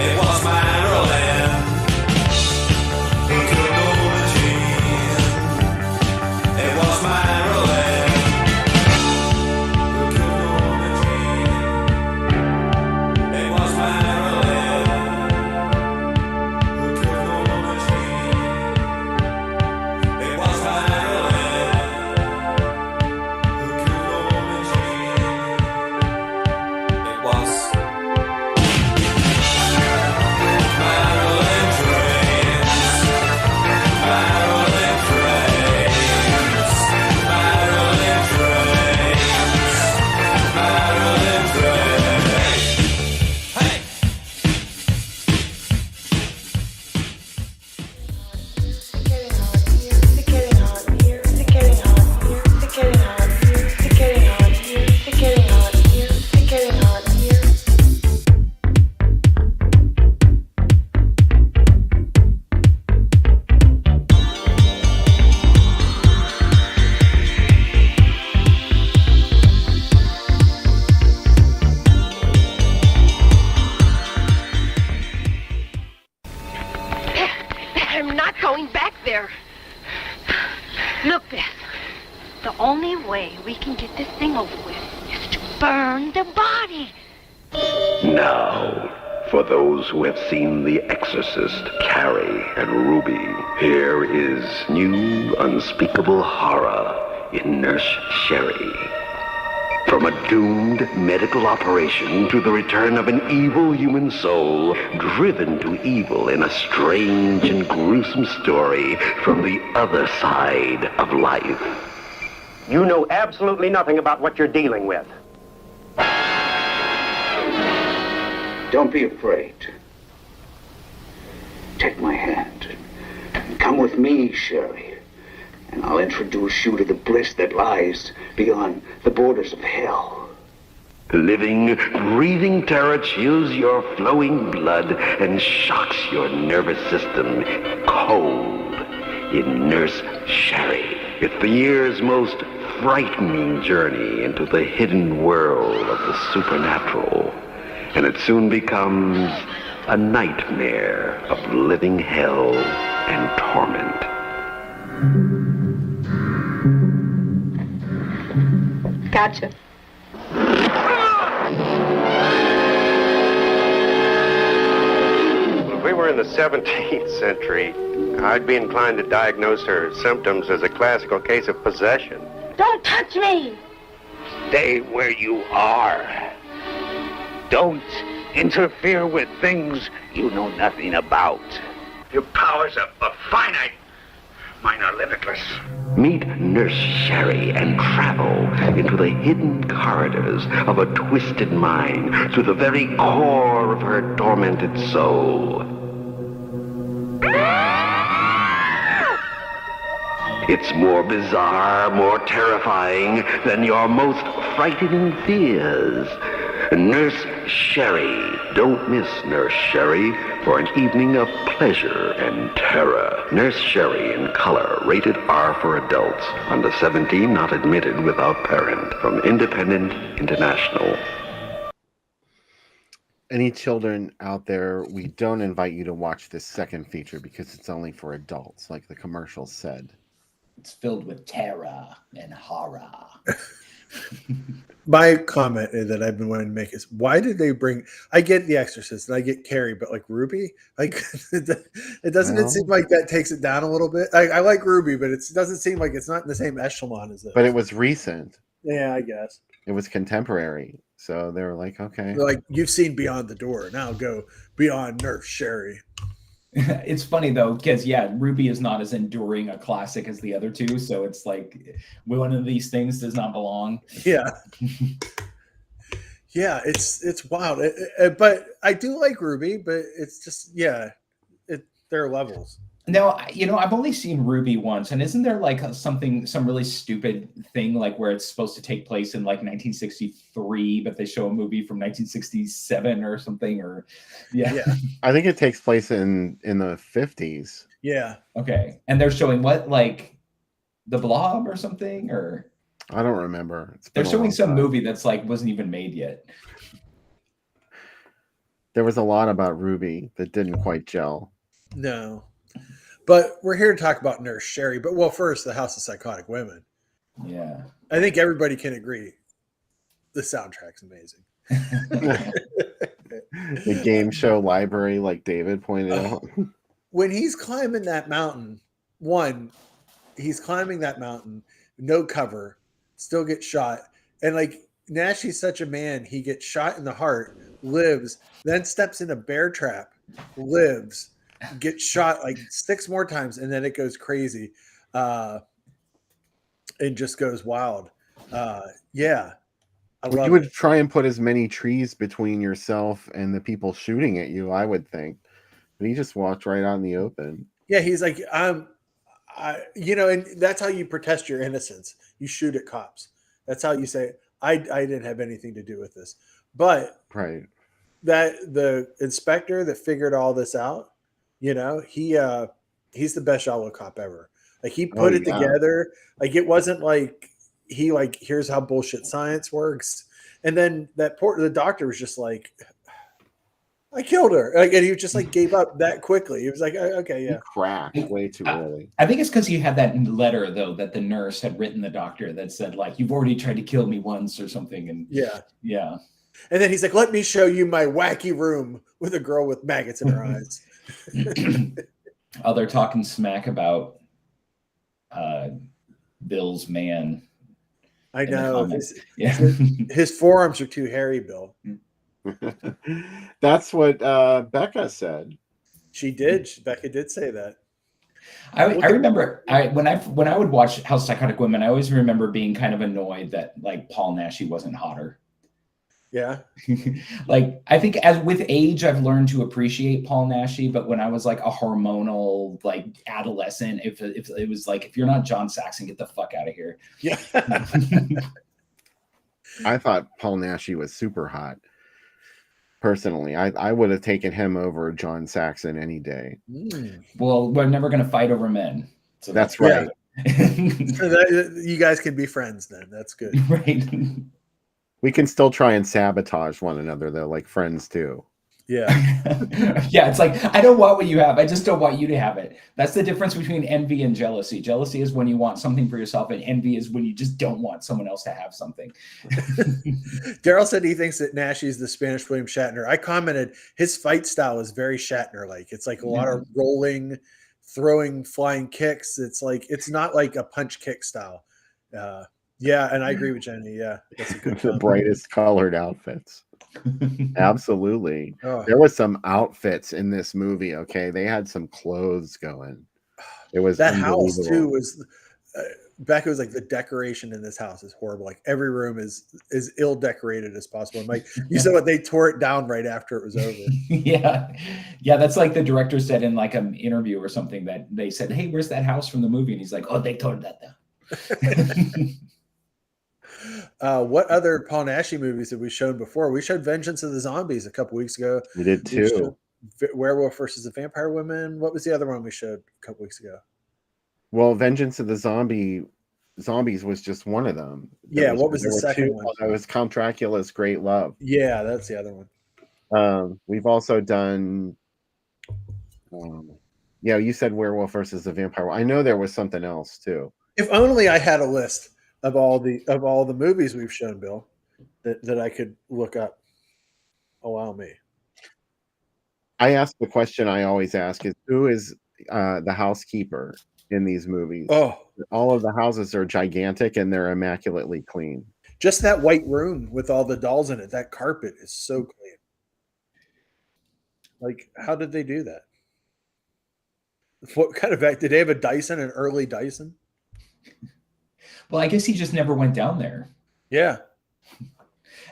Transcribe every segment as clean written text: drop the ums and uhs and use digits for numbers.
It was Marilyn who killed Norma Jean. It was Marilyn who killed Norma Jean. It was Marilyn who killed Norma Jean. It was Marilyn who killed Norma Jean. It was Marilyn Trains. Marilyn Trains. Marilyn Trains. Marilyn Trains. Hey! I'm not going back there. Look, Beth, the only way we can get this thing over with is to burn the body. Now, for those who have seen The Exorcist, Carrie, and Ruby, here is new unspeakable horror in Nurse Sherry. From a doomed medical operation to the return of an evil human soul driven to evil in a strange and gruesome story from the other side of life. You know absolutely nothing about what you're dealing with. Don't be afraid. Take my hand. Come with me, Sherry. And I'll introduce you to the bliss that lies beyond the borders of hell. Living, breathing terror chills your flowing blood and shocks your nervous system cold in Nurse Sherry. It's the year's most frightening journey into the hidden world of the supernatural. And it soon becomes a nightmare of living hell and torment. Gotcha. If we were in the 17th century, I'd be inclined to diagnose her symptoms as a classical case of possession. Don't touch me! Stay where you are. Don't interfere with things you know nothing about. Your powers are finite. Mine are limitless. Meet Nurse Sherry and travel into the hidden corridors of a twisted mind to the very core of her tormented soul. It's more bizarre, more terrifying than your most frightening fears. Nurse Sherry. Don't miss Nurse Sherry for an evening of pleasure and terror. Nurse Sherry in color, rated R for adults. Under 17, not admitted without parent. From Independent International. Any children out there, we don't invite you to watch this second feature because it's only for adults, like the commercial said. It's filled with terror and horror. My comment that I've been wanting to make is, why did they bring? I get The Exorcist and I get Carrie, but like Ruby, like it doesn't. It seem like that takes it down a little bit. I like Ruby, but it doesn't seem like it's not in the same echelon as this. But it was recent. Yeah, I guess it was contemporary, so they were like, okay, like you've seen Beyond the Door, now go beyond Nurse Sherry. It's funny though, because Ruby is not as enduring a classic as the other two, so it's like one of these things does not belong. Yeah, yeah, it's wild. But I do like Ruby, but it's just there are levels. No, I've only seen Ruby once, and isn't there like some really stupid thing like where it's supposed to take place in like 1963, but they show a movie from 1967 or something, or yeah. I think it takes place in the 50s. Yeah. Okay, and they're showing what, like The Blob or something, or I don't remember. They're showing some movie that's like wasn't even made yet. There was a lot about Ruby that didn't quite gel. No. But we're here to talk about Nurse Sherry. But well, first, the House of Psychotic Women. Yeah. I think everybody can agree the soundtrack's amazing. The game show library, like David pointed out. When he's climbing that mountain, he's climbing that mountain, no cover, still gets shot. And like Nashy's such a man, he gets shot in the heart, lives, then steps in a bear trap, lives, gets shot like 6 more times, and then it goes crazy. And just goes wild. Yeah. You would try and put as many trees between yourself and the people shooting at you, I would think. But he just walked right out in the open. Yeah, he's like, and that's how you protest your innocence. You shoot at cops. That's how you say, I didn't have anything to do with this. But right, that the inspector that figured all this out, he's the best Shallow cop ever. Like he put it together. Like it wasn't like he like, here's how bullshit science works. And then the doctor was just like, I killed her. Like, and he just like gave up that quickly. He was like, okay, yeah. He cracked way too early. I think it's because you had that letter though that the nurse had written the doctor that said like, you've already tried to kill me once or something. And yeah. And then he's like, let me show you my wacky room with a girl with maggots in her eyes. Oh, they're talking smack about Bill's man. I know. His forearms are too hairy, Bill. That's what Becca said. She did. Becca did say that. I remember when I would watch House of Psychotic Women, I always remember being kind of annoyed that like Paul Naschy wasn't hotter. Yeah. Like I think as with age, I've learned to appreciate Paul Naschy, but when I was like a hormonal like adolescent, if it was like, if you're not John Saxon, get the fuck out of here. Yeah. I thought Paul Naschy was super hot. Personally, I would have taken him over John Saxon any day. Well, we're never going to fight over men. So that's right. You guys can be friends then. That's good. Right. We can still try and sabotage one another though, like friends too. Yeah. Yeah, it's like, I don't want what you have. I just don't want you to have it. That's the difference between envy and jealousy. Jealousy is when you want something for yourself, and envy is when you just don't want someone else to have something. Daryl said he thinks that Naschy is the Spanish William Shatner. I commented his fight style is very Shatner-like. It's like a lot of rolling, throwing, flying kicks. It's like, it's not like a punch kick style. Yeah, and I agree with Jenny. Yeah, that's a good the brightest colored outfits. Absolutely. There was some outfits in this movie. Okay, they had some clothes going. It was that house too. Was Becca was like, the decoration in this house is horrible. Like every room is ill decorated as possible. And like you said, what they tore it down right after it was over. Yeah, that's like the director said in like an interview or something that they said, "Hey, where's that house from the movie?" And he's like, "Oh, they tore that down." What other Paul Naschy movies have we shown before? We showed Vengeance of the Zombies a couple weeks ago. We did too. Werewolf versus the Vampire Women. What was the other one we showed a couple weeks ago? Well, Vengeance of the Zombies was just one of them. What was the second one? It was Count Dracula's Great Love. Yeah, that's the other one. We've also done. You said Werewolf versus the Vampire. I know there was something else too. If only I had a list of all the movies we've shown, Bill, that I could look up. Allow me. I ask the question I always ask is, who is the housekeeper in these movies? Oh, all of the houses are gigantic and they're immaculately clean. Just that white room with all the dolls in it. That carpet is so clean. Like, how did they do that? What kind of did they have a Dyson, an early Dyson? Well, I guess he just never went down there. Yeah.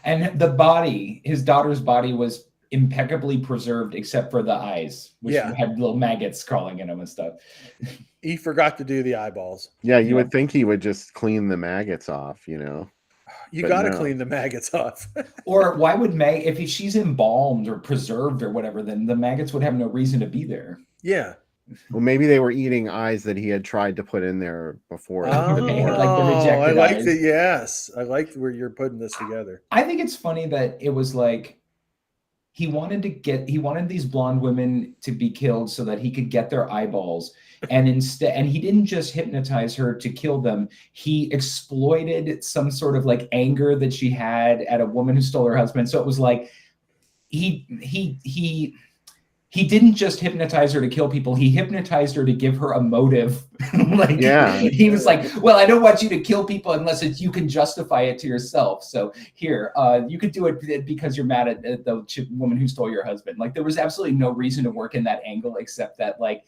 And the body, his daughter's body, was impeccably preserved except for the eyes, which had little maggots crawling in them and stuff. He forgot to do the eyeballs. Yeah, you would think he would just clean the maggots off, You got to clean the maggots off. Or why would if she's embalmed or preserved or whatever, then the maggots would have no reason to be there. Yeah. Well, maybe they were eating eyes that he had tried to put in there before. Like the rejected I like eyes. Yes. I like where you're putting this together. I think it's funny that it was like he wanted these blonde women to be killed so that he could get their eyeballs. And he didn't just hypnotize her to kill them. He exploited some sort of like anger that she had at a woman who stole her husband. So it was like, he didn't just hypnotize her to kill people. He hypnotized her to give her a motive. Like, Yeah. He was like, well, I don't want you to kill people unless you can justify it to yourself. So here, you could do it because you're mad at the woman who stole your husband. Like, there was absolutely no reason to work in that angle except that, like,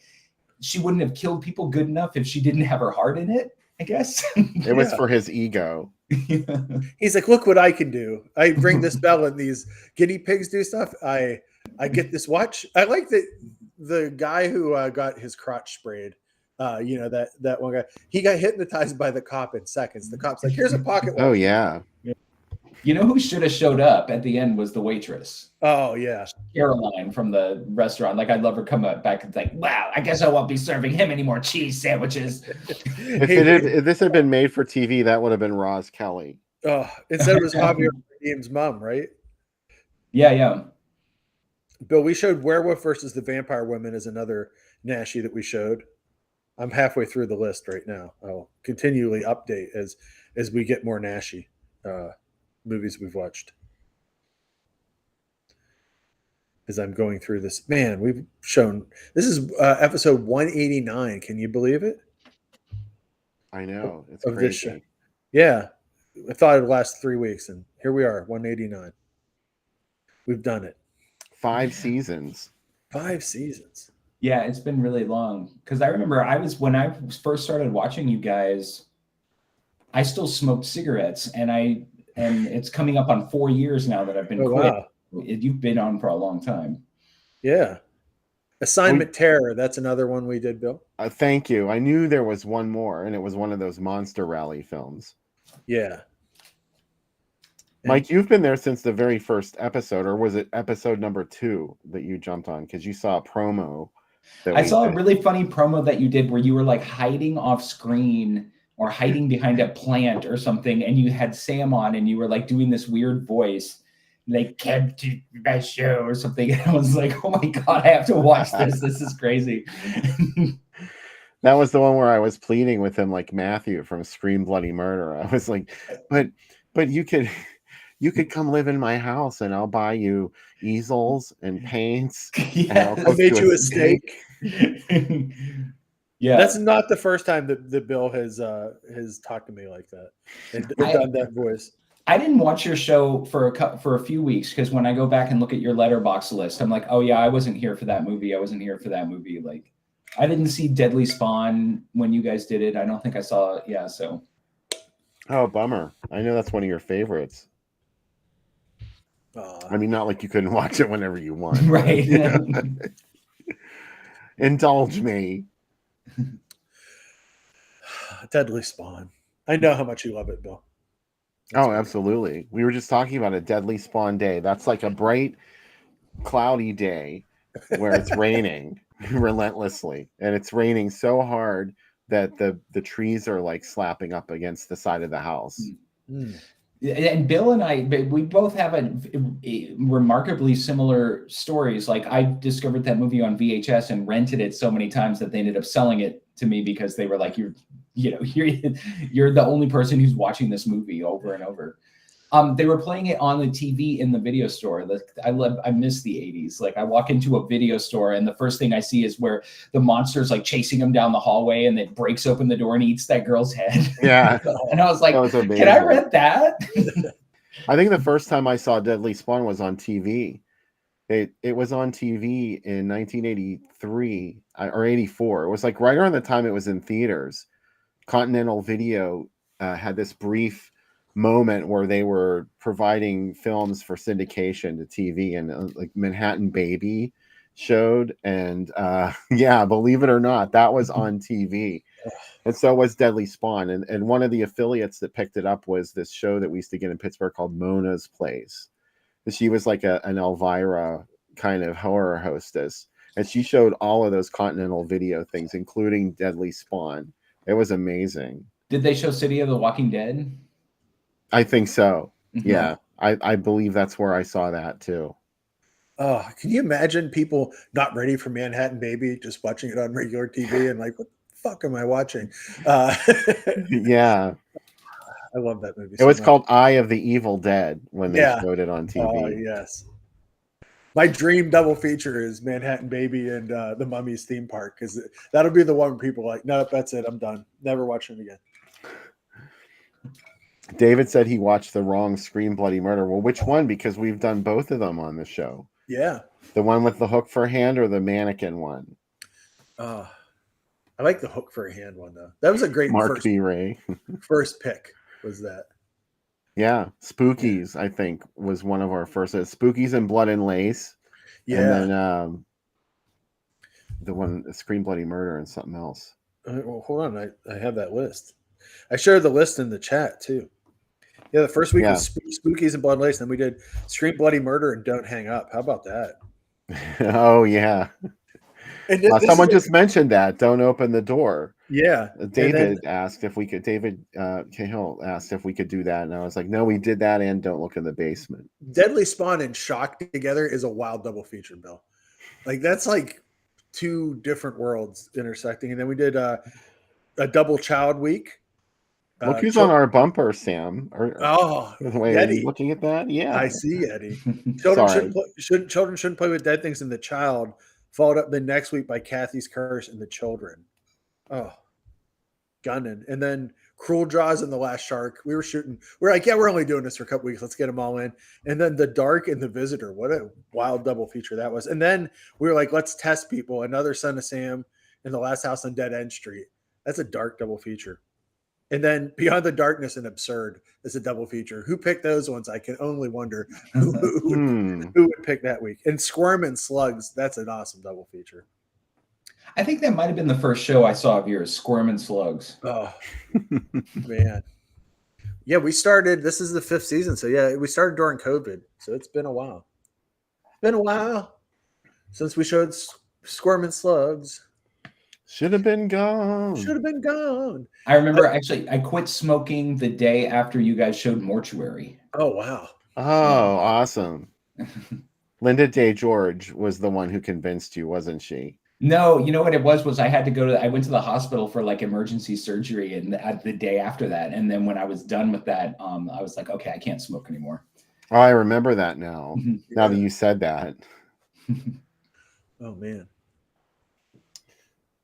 she wouldn't have killed people good enough if she didn't have her heart in it, I guess. It was for his ego. He's like, look what I can do. I ring this bell and these guinea pigs do stuff. I get this watch. I like that the guy who got his crotch sprayed, that one guy, he got hypnotized by the cop in seconds. The cop's like, here's a pocket watch. Oh, yeah. You know who should have showed up at the end was the waitress. Oh, yeah. Caroline from the restaurant. Like, I'd love her come back and like, wow, I guess I won't be serving him any more cheese sandwiches. If this had been made for TV, that would have been Roz Kelly. Oh, instead it was Javier Bardem's mom, right? Yeah. Bill, we showed Werewolf versus the Vampire Women as another Nashi that we showed. I'm halfway through the list right now. I'll continually update as we get more Nashi movies we've watched. As I'm going through this, man, we've shown this is episode 189. Can you believe it? I know, it's of crazy. This show. Yeah, I thought it'd last 3 weeks, and here we are, 189. We've done it. 5 seasons. 5 seasons. Yeah, it's been really long. Because I remember when I first started watching you guys, I still smoked cigarettes, and it's coming up on 4 years now that I've been quit. Wow. You've been on for a long time. Yeah. Assignment Terror. That's another one we did, Bill. Thank you. I knew there was one more, and it was one of those Monster Rally films. Yeah. Mike, you've been there since the very first episode, or was it episode number 2 that you jumped on? Because you saw a promo. I saw a really funny promo that you did where you were like hiding off screen or hiding behind a plant or something, and you had Sam on, and you were like doing this weird voice, like, come to my show or something. And I was like, oh my God, I have to watch this. This is crazy. That was the one where I was pleading with him like Matthew from Scream Bloody Murder. I was like, but you could come live in my house and I'll buy you easels and paints. Yeah, and I made you a steak. Yeah, that's not the first time that Bill has talked to me like that and done that voice. I didn't watch your show for a few weeks because when I go back and look at your letterbox list, I'm like, oh yeah, I wasn't here for that movie. Like, I didn't see Deadly Spawn when you guys did it. I don't think I saw it. Yeah, so. Oh, bummer. I know that's one of your favorites. I mean, not like you couldn't watch it whenever you want. Right. Indulge me. Deadly Spawn. I know how much you love it, Bill. Oh, absolutely. We were just talking about a Deadly Spawn day. That's like a bright, cloudy day where it's raining relentlessly. And it's raining so hard that the trees are like slapping up against the side of the house. Mm. And Bill and I, we both have a remarkably similar stories. Like, I discovered that movie on VHS and rented it so many times that they ended up selling it to me because they were like, you're the only person who's watching this movie over and over. They were playing it on the TV in the video store. I miss the 80s. Like, I walk into a video store and the first thing I see is where the monster's like chasing him down the hallway and it breaks open the door and eats that girl's head. Yeah. And I was like, can I rent that? I think the first time I saw Deadly Spawn was on TV. It was on TV in 1983 or 84. It was like right around the time it was in theaters. Continental Video had this brief moment where they were providing films for syndication to TV, and like Manhattan Baby showed, and believe it or not, that was on TV. And so was Deadly Spawn, and one of the affiliates that picked it up was this show that we used to get in Pittsburgh called Mona's Place. She was like an Elvira kind of horror hostess, and she showed all of those Continental Video things, including Deadly Spawn. It was amazing. Did they show City of the Walking Dead? I think so. Mm-hmm. Yeah, I believe that's where I saw that too. Oh, can you imagine people not ready for Manhattan Baby, just watching it on regular TV and like, what the fuck am I watching? Yeah. I love that movie It so was much. called Eye of the Evil Dead when they Yeah. showed it on Oh, TV. yes. My dream double feature is Manhattan Baby and the Mummy's theme park, because that'll be the one people like, nope, that's it. I'm done. Never watching it again. David said he watched the wrong Scream Bloody Murder. Well, which one? Because we've done both of them on the show. Yeah. The one with the hook for a hand or the mannequin one? I like the hook for a hand one, though. That was a great Mark B. Ray. first pick, was that. Yeah. Spookies, I think, was one of our first. Spookies and Blood and Lace. Yeah. And then the one, Scream Bloody Murder and something else. Well, hold on. I have that list. I shared the list in the chat, too. Yeah, the first week was Spookies and Blood and Lace. Then we did Scream Bloody Murder and Don't Hang Up. How about that? Oh, yeah. And someone just mentioned that. Don't open the door. Yeah. David asked if we could. David Cahill asked if we could do that, and I was like, "No, we did that, and Don't Look in the Basement." Deadly Spawn and Shock together is a wild double feature, Bill. Like that's like two different worlds intersecting. And then we did a double Child Week. Look who's on our bumper, Sam. Wait, are Eddie. you looking at that? Yeah, I see Eddie. Children shouldn't play with dead things in the Child. Followed up the next week by Kathy's Curse and the Children. Oh, gunning. And then Cruel Jaws and The Last Shark. We're like, yeah, we're only doing this for a couple weeks. Let's get them all in. And then The Dark and The Visitor. What a wild double feature that was. And then we were like, let's test people. Another Son of Sam and The Last House on Dead End Street. That's a dark double feature. And then Beyond the Darkness and Absurd is a double feature. Who picked those ones? I can only wonder who would pick that week. And Squirm and Slugs, that's an awesome double feature. I think that might have been the first show I saw of yours, Squirm and Slugs. Oh, man. Yeah, we started, this is the 5th season. So, yeah, we started during COVID. So it's been a while. It's been a while since we showed Squirm and Slugs. Should have been gone. Should have been gone. I remember actually, I quit smoking the day after you guys showed Mortuary. Oh, wow. Oh, awesome. Linda Day George was the one who convinced you, wasn't she? No, you know what it was I had to go I went to the hospital for like emergency surgery and the day after that. And then when I was done with that, I was like, okay, I can't smoke anymore. Oh, I remember that now. Now that you said that. Oh, man.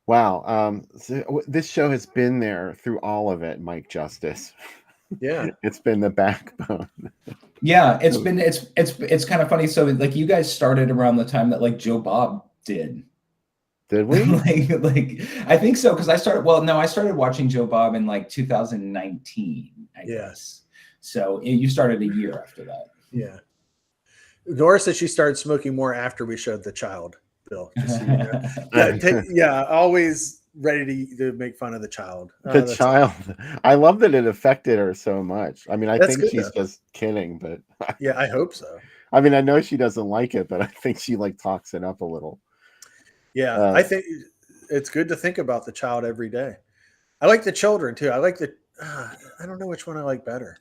Wow. So this show has been there through all of it, Mike Justice. Yeah. It's been the backbone. Yeah, it's kind of funny. So like you guys started around the time that like Joe Bob did. Did we? like I think so, because I started watching Joe Bob in like 2019, I guess. So you started a year after that. Yeah. Nora said she started smoking more after we showed The Child, Bill. Just so you know. Always ready to make fun of The Child. The Child. I love that it affected her so much. I mean, I think she's just kidding, but yeah, I hope so. I mean, I know she doesn't like it, but I think she like talks it up a little. Yeah, I think it's good to think about The Child every day. I like The Children too. I like I don't know which one I like better.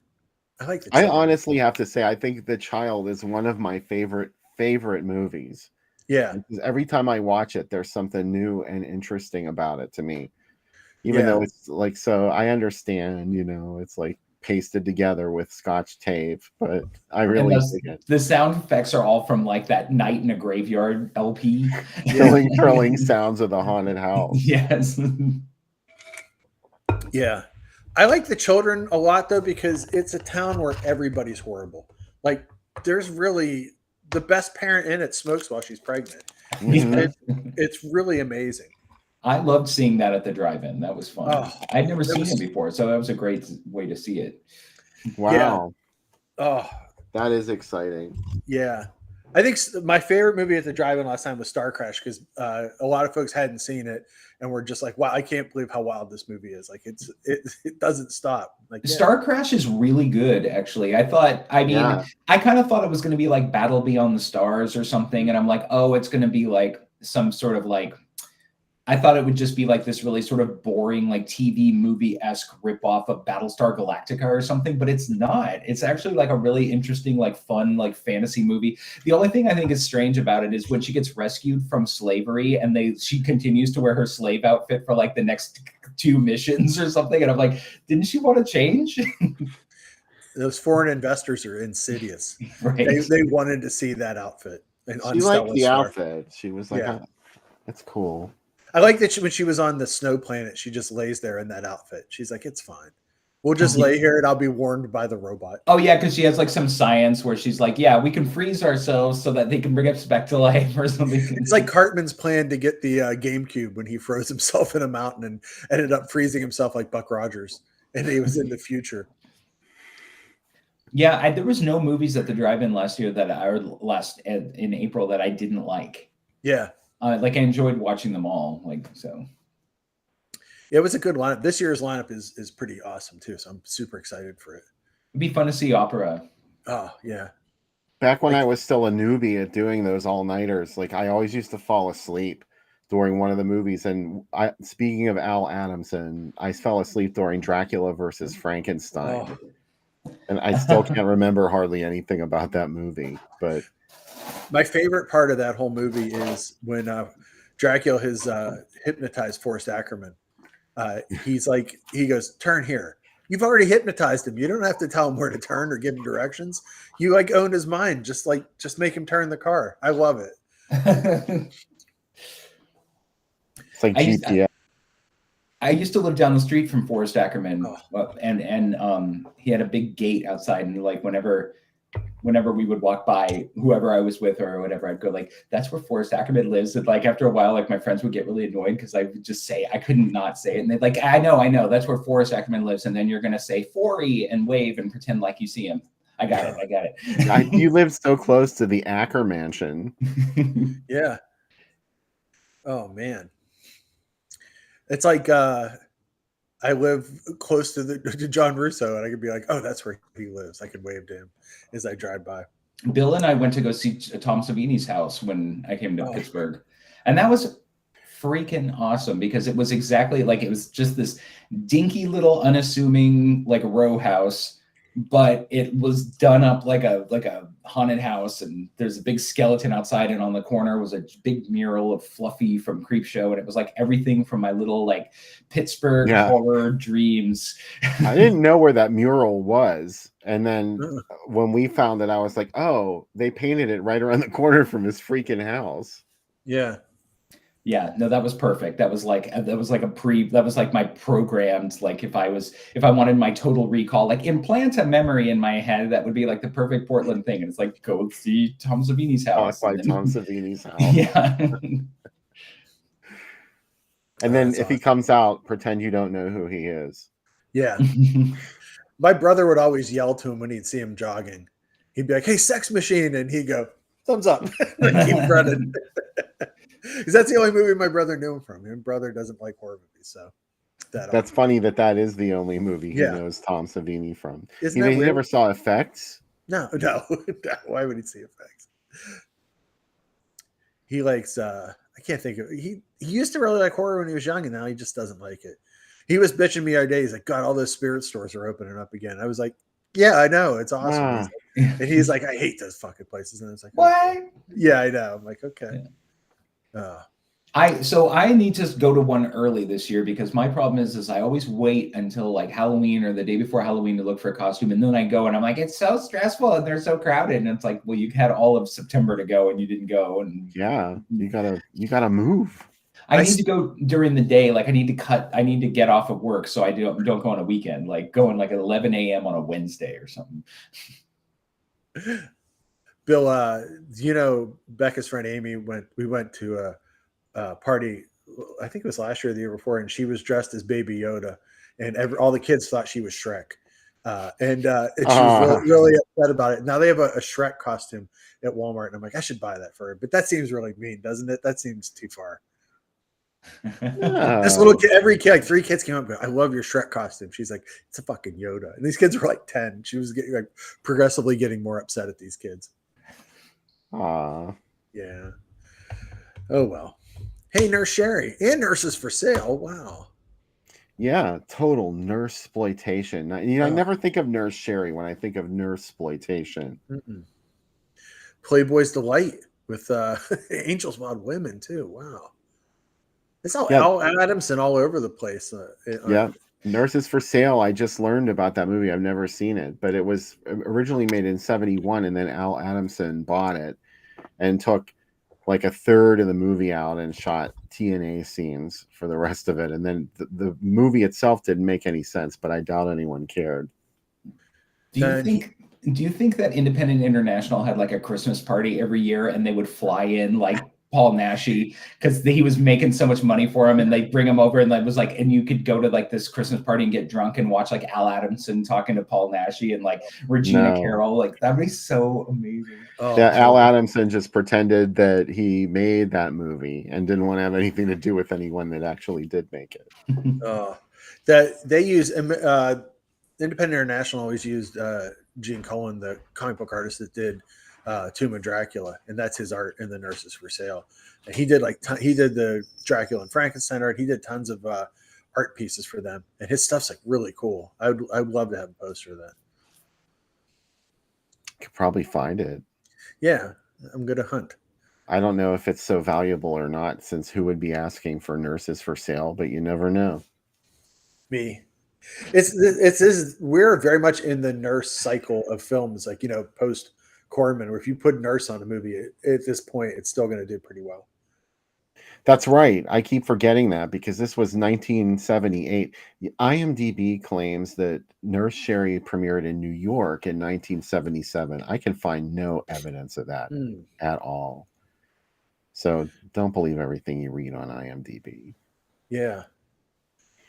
I like The Children. I honestly have to say, I think The Child is one of my favorite movies. Yeah. Because every time I watch it, there's something new and interesting about it to me. Even though it's like, so I understand, it's like pasted together with Scotch tape, but I really dig it. The sound effects are all from like that Night in a Graveyard LP. Trilling sounds of the haunted house. Yes. Yeah. I like The Children a lot though, because it's a town where everybody's horrible. Like there's really the best parent in it smokes while she's pregnant. Mm-hmm. It's really amazing. I loved seeing that at the drive-in. That was fun. Oh, I'd never seen it before, so that was a great way to see it. Wow. Yeah. Oh, that is exciting. Yeah. I think my favorite movie at the drive-in last time was Star Crash, because a lot of folks hadn't seen it and were just like, wow, I can't believe how wild this movie is. Like it doesn't stop. Like Star Crash is really good, actually. I kind of thought it was going to be like Battle Beyond the Stars or something. And I'm like, oh, it's going to be like some sort of like, I thought it would just be like this really sort of boring, like TV movie-esque ripoff of Battlestar Galactica or something, but it's not. It's actually like a really interesting, like fun, like fantasy movie. The only thing I think is strange about it is when she gets rescued from slavery and she continues to wear her slave outfit for like the next 2 missions or something. And I'm like, didn't she want to change? Those foreign investors are insidious. Right. They wanted to see that outfit. And She liked the outfit. She was like, Yeah. oh, that's cool. I like that when she was on the snow planet, she just lays there in that outfit. She's like, it's fine. We'll just lay here and I'll be warmed by the robot. Oh, yeah, because she has like some science where she's like, yeah, we can freeze ourselves so that they can bring us back to life or something. It's like Cartman's plan to get the GameCube when he froze himself in a mountain and ended up freezing himself like Buck Rogers. And he was in the future. Yeah, there was no movies at the drive-in last year in April that I didn't like. Yeah. Like I enjoyed watching them all. Like so. It was a good lineup. This year's lineup is pretty awesome too. So I'm super excited for it. It'd be fun to see opera. Oh yeah. Back when I was still a newbie at doing those all-nighters, like I always used to fall asleep during one of the movies. And speaking of Al Adamson, I fell asleep during Dracula versus Frankenstein. Oh. And I still can't remember hardly anything about that movie. But my favorite part of that whole movie is when Dracula has hypnotized Forrest Ackerman. He goes, turn here. You've already hypnotized him. You don't have to tell him where to turn or give him directions. You like owned his mind. Just make him turn the car. I love it. It's like GPS. I used to live down the street from Forrest Ackerman, and he had a big gate outside, and like whenever we would walk by, whoever I was with or whatever, I'd go like, "That's where Forrest Ackerman lives." And like after a while, like my friends would get really annoyed because I would just say I couldn't not say it, and they'd like, "I know, that's where Forrest Ackerman lives," and then you're gonna say "Forry" and wave and pretend like you see him. I got it. You live so close to the Acker Mansion. Yeah. Oh man. It's like I live close to John Russo, and I could be like, "Oh, that's where he lives." I could wave to him as I drive by. Bill and I went to go see Tom Savini's house when I came to Pittsburgh, and that was freaking awesome because it was exactly like it was just this dinky little unassuming like row house, but it was done up like a haunted house, and there's a big skeleton outside, and on the corner was a big mural of Fluffy from Creepshow, and it was like everything from my little like Pittsburgh horror dreams. I didn't know where that mural was, and then when we found it, I was like, "Oh, they painted it right around the corner from his freaking house." Yeah, no, that was perfect. That was like my programmed, like if I wanted my total recall, like implant a memory in my head, that would be like the perfect Portland thing. And it's like, go see Tom Savini's house. Tom Savini's house. Yeah. And then if he comes out, pretend you don't know who he is. Yeah. My brother would always yell to him when he'd see him jogging. He'd be like, "Hey, sex machine," and he'd go, "Thumbs up." And keep running. Because that's the only movie my brother knew him from. My brother doesn't like horror movies, so that's funny that is the only movie he knows Tom Savini from. Isn't he never saw Effects? No. Why would he see Effects? He likes I can't think of it. He used to really like horror when he was young, and now he just doesn't like it. He was bitching me our day. He's like, "God, all those spirit stores are opening up again." I was like, "Yeah, I know, it's awesome." And he's like, "I hate those fucking places." And I was like, "What?" Okay. Yeah, I know. I'm like, okay. I need to go to one early this year because my problem is I always wait until like Halloween or the day before Halloween to look for a costume, and then I go and I'm like, it's so stressful and they're so crowded, and it's like, well, you had all of September to go and you didn't go, and you gotta move. I need to go during the day. Like I need to get off of work so I don't go on a weekend, like going like at 11 a.m. on a Wednesday or something. Bill, Becca's friend Amy we went to a party, I think it was last year or the year before, and she was dressed as Baby Yoda, and all the kids thought she was Shrek. And she was really upset about it. Now they have a Shrek costume at Walmart, and I'm like, I should buy that for her. But that seems really mean, doesn't it? That seems too far. This little kid, every kid, like 3 kids came up and go, "I love your Shrek costume." She's like, "It's a fucking Yoda." And these kids were like 10. She was getting progressively getting more upset at these kids. Yeah. Oh well. Hey, Nurse Sherry and Nurses for Sale. Wow. Yeah, total nurse exploitation. I never think of Nurse Sherry when I think of nurse exploitation. Playboy's Delight with Angels Wild Women too. Wow. It's all Yeah, Al Adamson all over the place. yeah. Nurses for Sale. I just learned about that movie. I've never seen it, but it was originally made in 71, and then Al Adamson bought it and took like a third of the movie out and shot TNA scenes for the rest of it. And then the movie itself didn't make any sense, but I doubt anyone cared. Do you think that Independent International had like a Christmas party every year and they would fly in like Paul Naschy because he was making so much money for him, and they bring him over and it was like, and you could go to like this Christmas party and get drunk and watch like Al Adamson talking to Paul Naschy and like Regina Carroll. Like that'd be so amazing. Yeah, Al Adamson just pretended that he made that movie and didn't want to have anything to do with anyone that actually did make it. That they use Independent International always used Gene Colan, the comic book artist that did Tomb of Dracula, and that's his art in the Nurses for Sale. And he did he did the Dracula and Frankenstein art. He did tons of art pieces for them, and his stuff's like really cool. I'd love to have a poster of that. Could probably find it. Yeah, I'm gonna hunt. I don't know if it's so valuable or not, since who would be asking for Nurses for Sale, but you never know. Me. We're very much in the nurse cycle of films, like, post Corman, where if you put nurse on a movie at this point, it's still going to do pretty well. That's right. I keep forgetting that because this was 1978. IMDb claims that Nurse Sherry premiered in New York in 1977. I can find no evidence of that at all. So don't believe everything you read on IMDb. Yeah.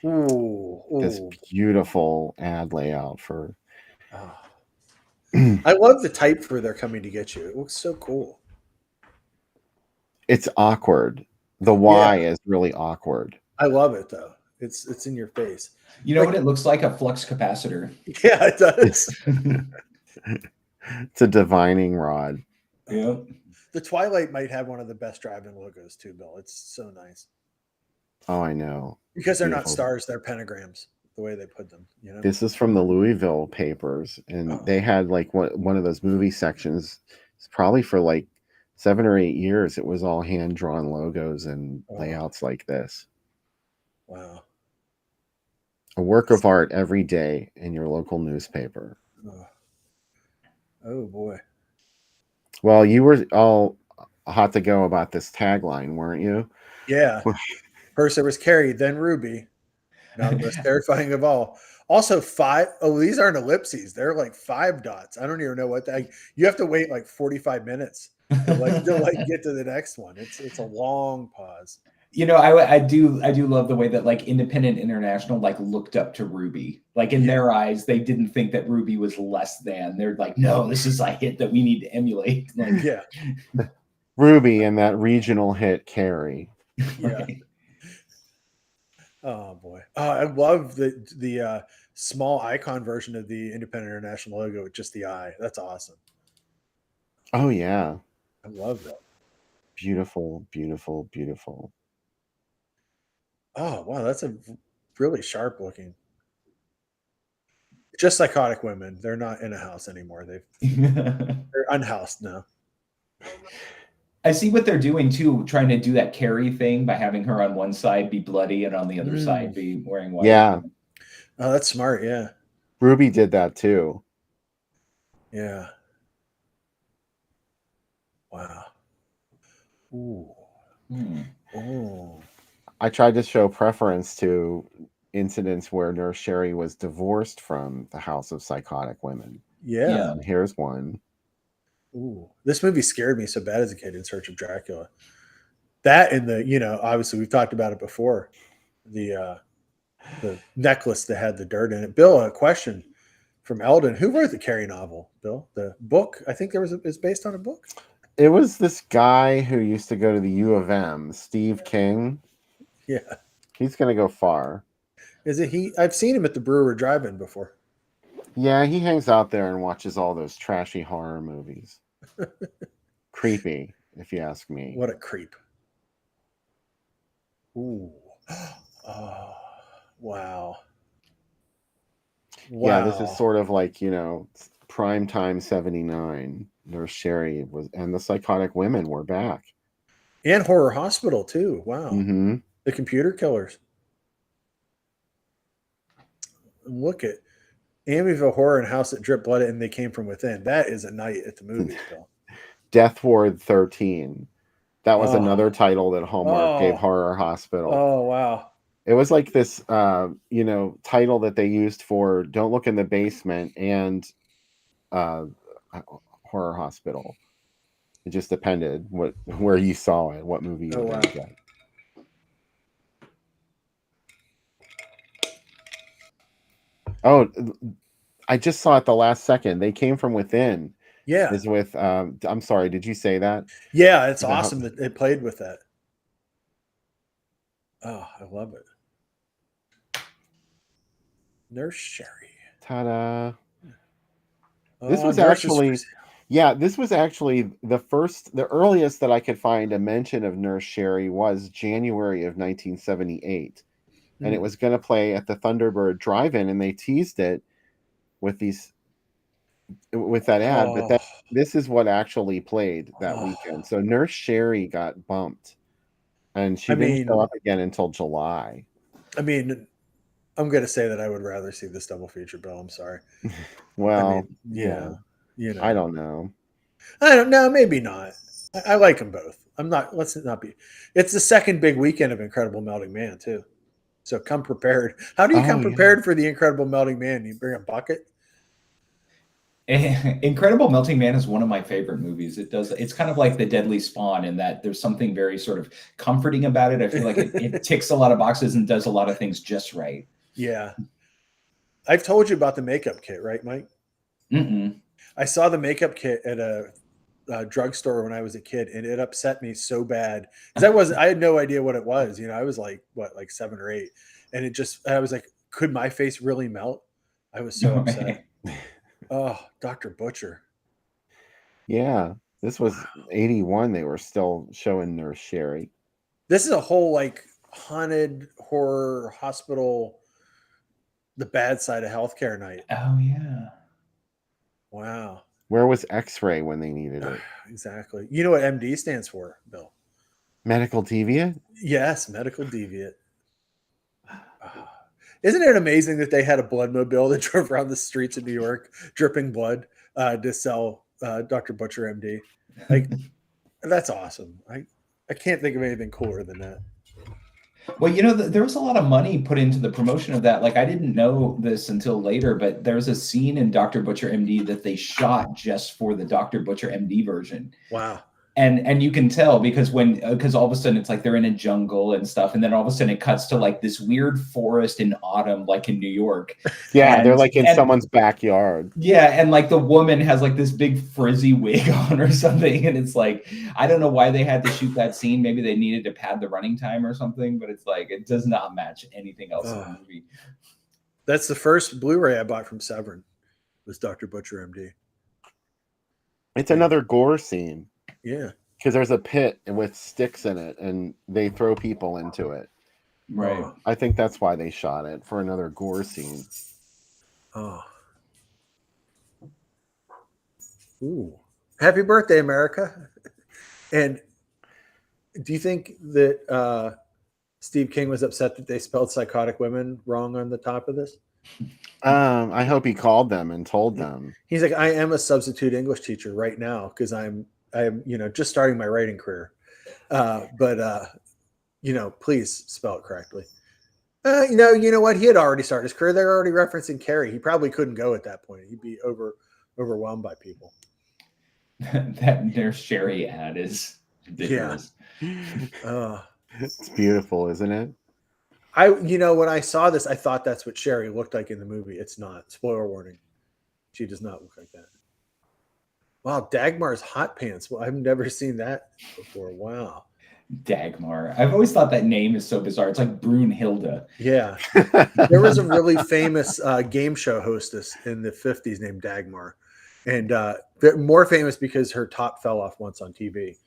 Ooh. This beautiful ad layout for. I love the type for They're Coming to Get You. It looks so cool. It's awkward. The Y is really awkward. I love it though. It's in your face. You know what it looks like? A flux capacitor. Yeah, it does. It's a divining rod. Yeah. The Twilight might have one of the best drive-in logos too, Bill. It's so nice. Oh, I know. Because they're not stars, they're pentagrams, the way they put them. This is from the Louisville papers, and they had like one of those movie sections. It's probably for like 7 or 8 years. It was all hand-drawn logos and layouts like this. Wow. A work of art every day in your local newspaper. Oh boy. Well, you were all hot to go about this tagline, weren't you? Yeah. First there was Carrie, then Ruby. Now the most terrifying of all. Also 5. Oh, these aren't ellipses. They're like 5 dots. I don't even know what that. You have to wait like 45 minutes to get to the next one. It's a long pause. I do love the way that like Independent International like looked up to Ruby. Like in their eyes, they didn't think that Ruby was less than. They're like, no, this is a hit that we need to emulate. Like, yeah. Ruby and that regional hit Carrie. Yeah. Right. Oh boy. I love the small icon version of the Independent International logo with just the eye. That's awesome. Oh yeah. I love that. Beautiful, beautiful, beautiful. Oh wow, that's a really sharp looking. Just Psychotic Women. They're not in a house anymore. They're unhoused now. I see what they're doing too, trying to do that Carrie thing by having her on one side be bloody and on the other side be wearing white. Yeah. Oh, that's smart. Yeah. Ruby did that too. Yeah. Wow. Ooh. Ooh. I tried to show preference to incidents where Nurse Sherry was divorced from the House of Psychotic Women. Yeah. And here's one. Ooh, this movie scared me so bad as a kid, In Search of Dracula. That and obviously we've talked about it before. The necklace that had the dirt in it. Bill, a question from Eldon. Who wrote the Carrie novel, Bill? The book? I think it's based on a book. It was this guy who used to go to the U of M, Steve King. Yeah. He's going to go far. Is it he? I've seen him at the Brewer Drive-In before. Yeah, he hangs out there and watches all those trashy horror movies. Creepy, if you ask me. What a creep. Ooh. Oh, wow. Yeah, this is Wow. sort of like, prime time 79. Nurse Sherry was, and the Psychotic Women were back. And Horror Hospital too. Wow. Mm-hmm. The Computer Killers. Look at Amityville Horror and House That Dripped Blood, and They Came From Within. That is a night at the movies, Bill. Death Ward 13. That was Oh. another title that Hallmark gave Oh. Horror Hospital. Oh, wow. It was like this, title that they used for Don't Look in the Basement and Horror Hospital. It just depended where you saw it, what movie you were going to get. Oh, I just saw it the last second. They Came From Within. Yeah. Is with, I'm sorry, did you say that? Yeah, it's awesome that they played with that. Oh, I love it. Nurse Sherry. Ta-da. Oh, This was actually, this was actually the earliest that I could find a mention of Nurse Sherry was January of 1978. And it was going to play at the Thunderbird Drive-In, and they teased it with that ad. But this is what actually played that weekend. So Nurse Sherry got bumped, and she didn't show up again until July. I mean, I'm going to say that I would rather see this double feature, Bill. I'm sorry. Well, yeah. I don't know. I don't know. Maybe not. I like them both. Let's not be. It's the second big weekend of Incredible Melting Man, too. So come prepared. How do you come prepared for the Incredible Melting Man? You bring a bucket? Incredible Melting Man is one of my favorite movies. It's kind of like The Deadly Spawn in that there's something very sort of comforting about it. I feel like it ticks a lot of boxes and does a lot of things just right. Yeah. I've told you about the makeup kit, right, Mike? Mm-mm. I saw the makeup kit at a drugstore when I was a kid, and it upset me so bad because I had no idea what it was. I was like 7 or 8, and I was like, could my face really melt? I was so upset. Oh, Dr. Butcher. Yeah, this was 81. They were still showing Nurse Sherry. This is a whole like haunted horror hospital, the bad side of healthcare night. Oh yeah. Wow. Where was X-ray when they needed it? Exactly. You know what MD stands for, Bill? Medical deviant? Yes, medical deviant. Isn't it amazing that they had a bloodmobile that drove around the streets of New York dripping blood to sell Dr. Butcher MD? Like, that's awesome. I can't think of anything cooler than that. Well, there was a lot of money put into the promotion of that. Like, I didn't know this until later, but there's a scene in Dr. Butcher MD that they shot just for the Dr. Butcher MD version. Wow. And you can tell because all of a sudden it's like they're in a jungle and stuff, and then all of a sudden it cuts to like this weird forest in autumn, like in New York. Yeah, they're like in someone's backyard. Yeah, and like the woman has like this big frizzy wig on or something, and it's like I don't know why they had to shoot that scene. Maybe they needed to pad the running time or something, but it's like it does not match anything else in the movie. That's the first Blu-ray I bought from Severin. Was Dr. Butcher MD. It's another gore scene. Yeah. Because there's a pit with sticks in it, and they throw people into it. Right. I think that's why they shot it, for another gore scene. Oh. Ooh. Happy birthday, America. And do you think that Steve King was upset that they spelled Psychotic Women wrong on the top of this? I hope he called them and told them. He's like, I am a substitute English teacher right now because I'm just starting my writing career. But please spell it correctly. You know what? He had already started his career. They're already referencing Carrie. He probably couldn't go at that point. He'd be overwhelmed by people. That Nurse Sherry ad is ridiculous. Yeah. It's beautiful, isn't it? When I saw this, I thought that's what Sherry looked like in the movie. It's not. Spoiler warning. She does not look like that. Wow, Dagmar's hot pants. Well, I've never seen that before. Wow. Dagmar. I've always thought that name is so bizarre. It's like Brunhilde. Yeah. There was a really famous game show hostess in the 50s named Dagmar. And more famous because her top fell off once on TV.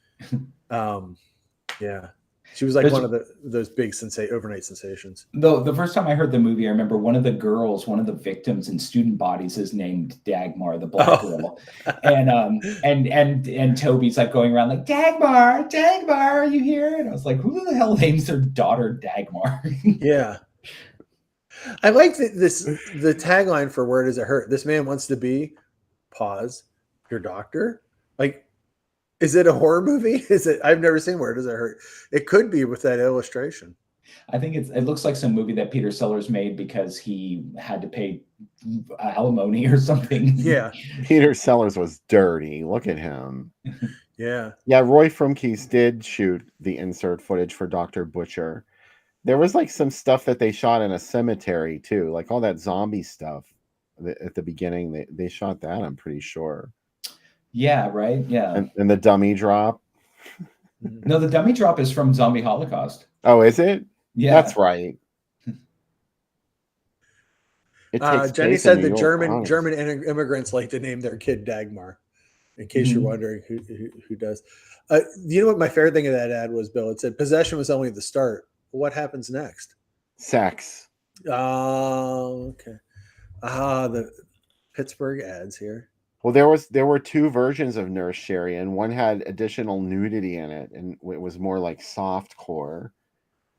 Yeah. She was like There's- one of those big overnight sensations. The first time I heard the movie, I remember one of the victims in Student Bodies is named Dagmar, the black girl, and Toby's like going around like, Dagmar, are you here? And I was like, who the hell names their daughter Dagmar? Yeah. I like the tagline for Where Does It Hurt? This man wants to be, pause, your doctor. Like, is it a horror movie? I've never seen Where Does It Hurt? It could be with that illustration. I think it looks like some movie that Peter Sellers made because he had to pay alimony or something. Yeah. Peter Sellers was dirty. Look at him. Yeah. Yeah, Roy Frumkes did shoot the insert footage for Dr. Butcher. There was like some stuff that they shot in a cemetery too, like all that zombie stuff at the beginning. They shot that, I'm pretty sure. Yeah, right. Yeah. And the dummy drop. No, the dummy drop is from Zombie Holocaust. Oh, is it? Yeah, that's right. Jenny said the German immigrants like to name their kid Dagmar. In case you're wondering who does. You know what my favorite thing of that ad was, Bill? It said possession was only the start. What happens next? Sex. Oh, okay. The Pittsburgh ads here. Well, there were two versions of Nurse Sherry, and one had additional nudity in it, and it was more like soft core.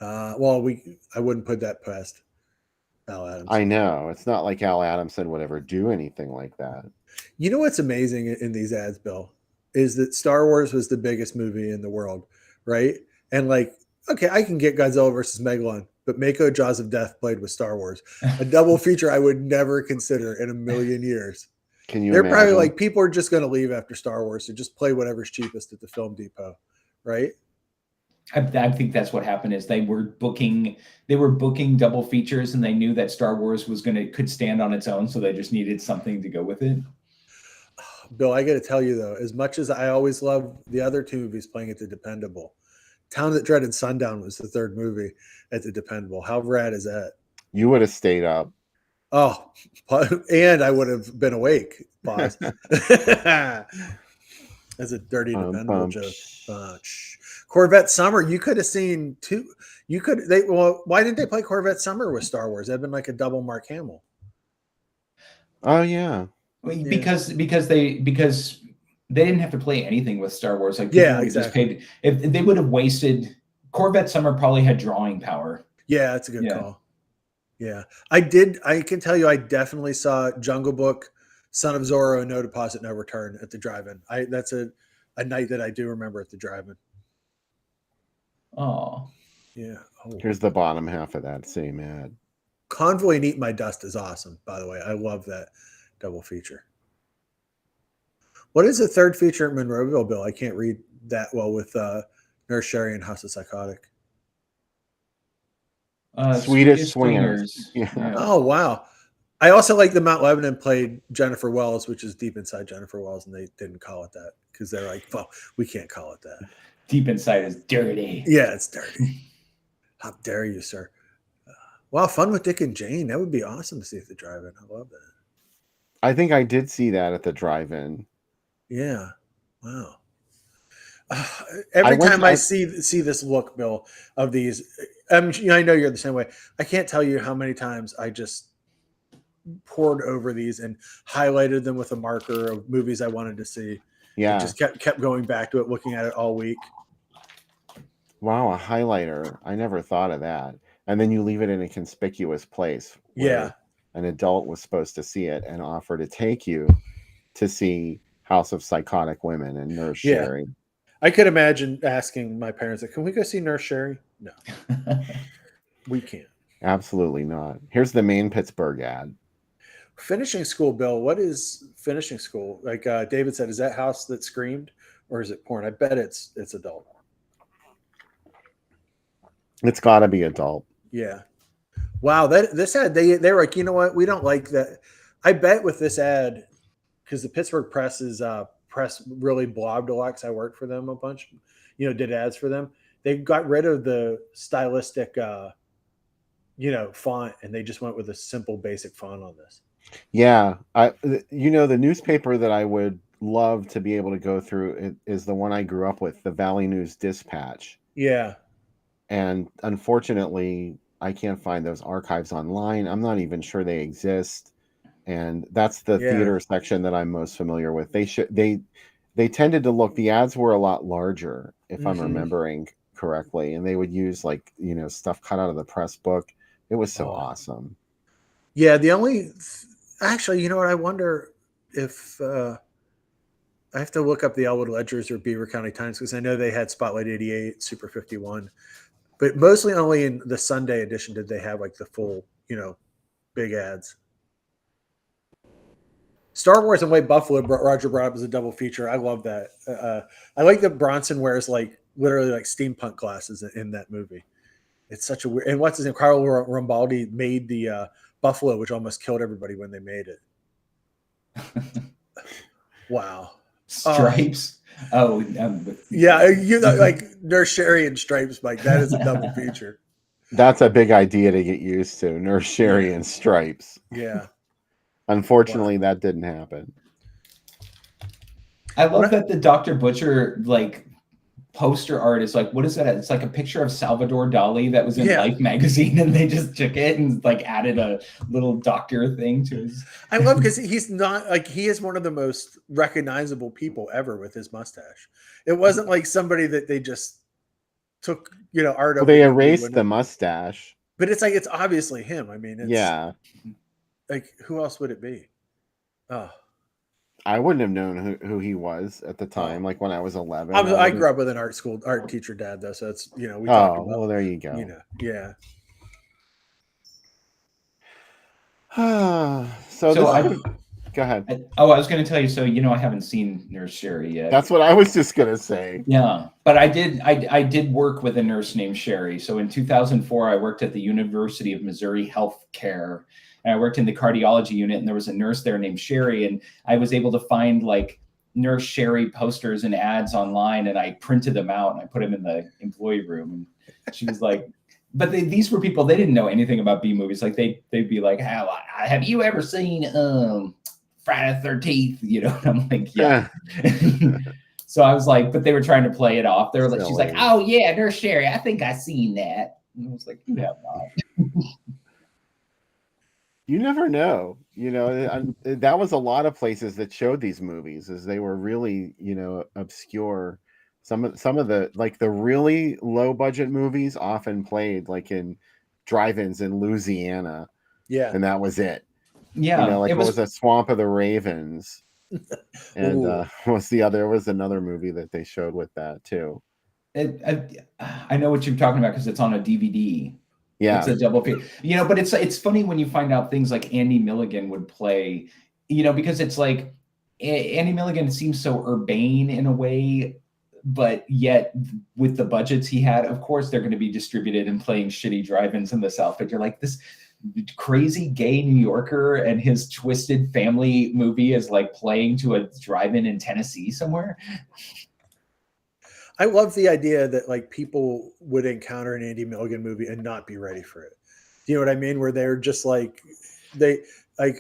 I wouldn't put that past Al Adams. I know. It's not like Al Adamson would ever do anything like that. You know what's amazing in these ads, Bill, is that Star Wars was the biggest movie in the world, right? And like, okay, I can get Godzilla versus Megalon, but Mako Jaws of Death played with Star Wars. A double feature I would never consider in a million years. Can you They're imagine? probably like, people are just going to leave after Star Wars, so just play whatever's cheapest at the Film Depot, right? I think that's what happened. Is they were booking double features, and they knew that Star Wars could stand on its own, so they just needed something to go with it. Bill, I got to tell you though, as much as I always love the other two movies playing at the Dependable, Town That Dreaded Sundown was the third movie at the Dependable. How rad is that? You would have stayed up. Oh, and I would have been awake. Pause. That's a dirty Dependable joke. Corvette Summer, you could have seen two. Why didn't they play Corvette Summer with Star Wars? That'd been like a double Mark Hamill. Oh yeah. Because they didn't have to play anything with Star Wars. Like, exactly. Just paid, if they would have wasted, Corvette Summer probably had drawing power. Yeah, that's a good call. Yeah, I can tell you, I definitely saw Jungle Book, Son of Zorro, and No Deposit, No Return at the drive-in. That's a night that I do remember at the drive-in. Oh, yeah. Oh. Here's the bottom half of that same ad. Convoy and Eat My Dust is awesome, by the way. I love that double feature. What is the third feature at Monroeville, Bill? I can't read that well with Nurse Sherry and House of Psychotic. Swedish Swingers. Yeah. Oh, wow. I also like the Mount Lebanon played Jennifer Wells, which is Deep Inside Jennifer Wells, and they didn't call it that because they're like, well, we can't call it that. Deep Inside is dirty. Yeah, it's dirty. How dare you, sir? Wow, Fun with Dick and Jane. That would be awesome to see at the drive-in. I love that. I think I did see that at the drive-in. Yeah. Wow. Every time I see this look, Bill, of these, I know you're the same way. I can't tell you how many times I just poured over these and highlighted them with a marker of movies I wanted to see. Yeah. And just kept going back to it, looking at it all week. Wow, a highlighter. I never thought of that. And then you leave it in a conspicuous place. Yeah. An adult was supposed to see it and offer to take you to see House of Psychotic Women and Nurse Sherry. I could imagine asking my parents, can we go see Nurse Sherry? No. We can't. Absolutely not. Here's the main Pittsburgh ad. Finishing school, Bill. What is finishing school? Like David said, is that House That Screamed or is it porn? I bet it's adult. It's got to be adult. Yeah. Wow. This ad, they were like, you know what? We don't like that. I bet with this ad, because the Pittsburgh press really blobbed a lot because I worked for them a bunch, did ads for them. They got rid of the stylistic, font, and they just went with a simple, basic font on this. Yeah. The newspaper that I would love to be able to go through is the one I grew up with, the Valley News Dispatch. Yeah. And unfortunately, I can't find those archives online. I'm not even sure they exist. And that's the Yeah. theater section that I'm most familiar with. They tended to look, the ads were a lot larger, if I'm Mhm. remembering correctly, and they would use like, stuff cut out of the press book. It was so Oh. awesome. Yeah, the only actually, you know what? I wonder if I have to look up the Elwood Ledgers or Beaver County Times because I know they had Spotlight 88, Super 51, but mostly only in the Sunday edition did they have like the full, big ads. Star Wars and White Buffalo, Roger brought up as a double feature. I love that. I like that Bronson wears like literally like steampunk glasses in that movie. It's such a weird. And what's his name? Carlo Rambaldi made the Buffalo, which almost killed everybody when they made it. Wow. Stripes. Yeah, you know, like Nurse Sherry and Stripes, Mike. That is a double feature. That's a big idea to get used to. Nurse Sherry and Stripes. Yeah. Unfortunately, that didn't happen. I love that the Dr. Butcher like poster art is like, what is that? It's like a picture of Salvador Dali that was in Life magazine, and they just took it and like added a little doctor thing to his. I love because he's not like he is one of the most recognizable people ever with his mustache. It wasn't like somebody that they just took, art. Well, they erased the mustache, but it's like it's obviously him. I mean, it's, like who else would it be? Oh. I wouldn't have known who he was at the time. Like when I was 11, I grew up with an art teacher dad though, so it's we talked about. Well, there you go. Yeah. Go ahead. I was going to tell you. So I haven't seen Nurse Sherry yet. That's what I was just going to say. Yeah, but I did work with a nurse named Sherry. So in 2004, I worked at the University of Missouri Health Care. And I worked in the cardiology unit, and there was a nurse there named Sherry, and I was able to find like Nurse Sherry posters and ads online, and I printed them out and I put them in the employee room. And she was like, but these were people, they didn't know anything about B movies. Like they'd be like, have you ever seen Friday the 13th? And I'm like, yeah. So I was like, but they were trying to play it off. They were like, she's like, oh yeah, Nurse Sherry, I think I seen that. And I was like, you have not. You never know, that was a lot of places that showed these movies as they were really, obscure. Some of the like the really low budget movies often played like in drive-ins in Louisiana. Yeah. And that was it. Yeah. Like it was a Swamp of the Ravens. And what's the other? There was another movie that they showed with that too. I know what you're talking about because it's on a DVD. Yeah, it's a double feature. But it's funny when you find out things like Andy Milligan would play, because it's like Andy Milligan seems so urbane in a way, but yet with the budgets he had, of course they're going to be distributed and playing shitty drive-ins in the South. But you're like, this crazy gay New Yorker and his twisted family movie is like playing to a drive-in in Tennessee somewhere. I love the idea that like people would encounter an Andy Milligan movie and not be ready for it. Do you know what I mean? Where they're just like,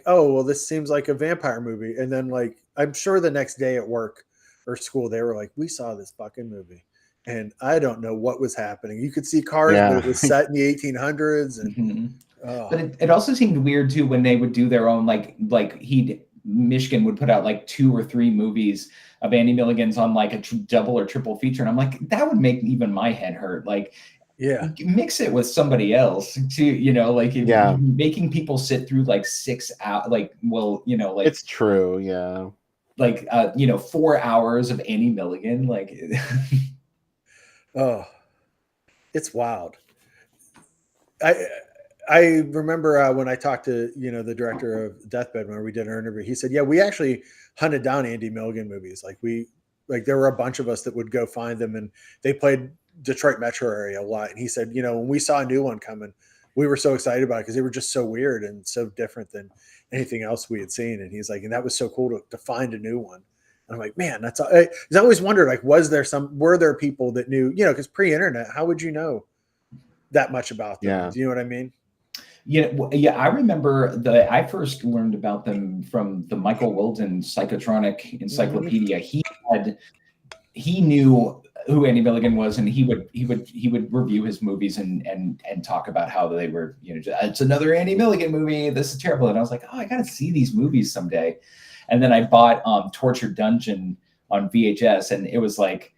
oh, well, this seems like a vampire movie. And then like, I'm sure the next day at work or school, they were like, we saw this fucking movie. And I don't know what was happening. You could see cars, but it was set in the 1800s. And But it also seemed weird too, when they would do their own, Michigan would put out like 2 or 3 movies of Andy Milligan's on like a double or triple feature. And I'm like, that would make even my head hurt. Like, mix it with somebody else to, making people sit through like 6 hours, it's true. Yeah. 4 hours of Andy Milligan. Like, oh, it's wild. I remember when I talked to, the director of Deathbed when we did an interview, he said, yeah, we actually hunted down Andy Milligan movies. There were a bunch of us that would go find them, and they played Detroit metro area a lot. And he said, when we saw a new one coming, we were so excited about it because they were just so weird and so different than anything else we had seen. And he's like, and that was so cool to find a new one. And I'm like, man, I always wondered, like, were there people that knew, because pre-internet, how would you know that much about them? Yeah. Do you know what I mean? Yeah. I remember I first learned about them from the Michael Wilden Psychotronic Encyclopedia. He knew who Andy Milligan was, and he would review his movies and talk about how they were, it's another Andy Milligan movie. This is terrible. And I was like, oh, I got to see these movies someday. And then I bought Torture Dungeon on VHS, and it was like,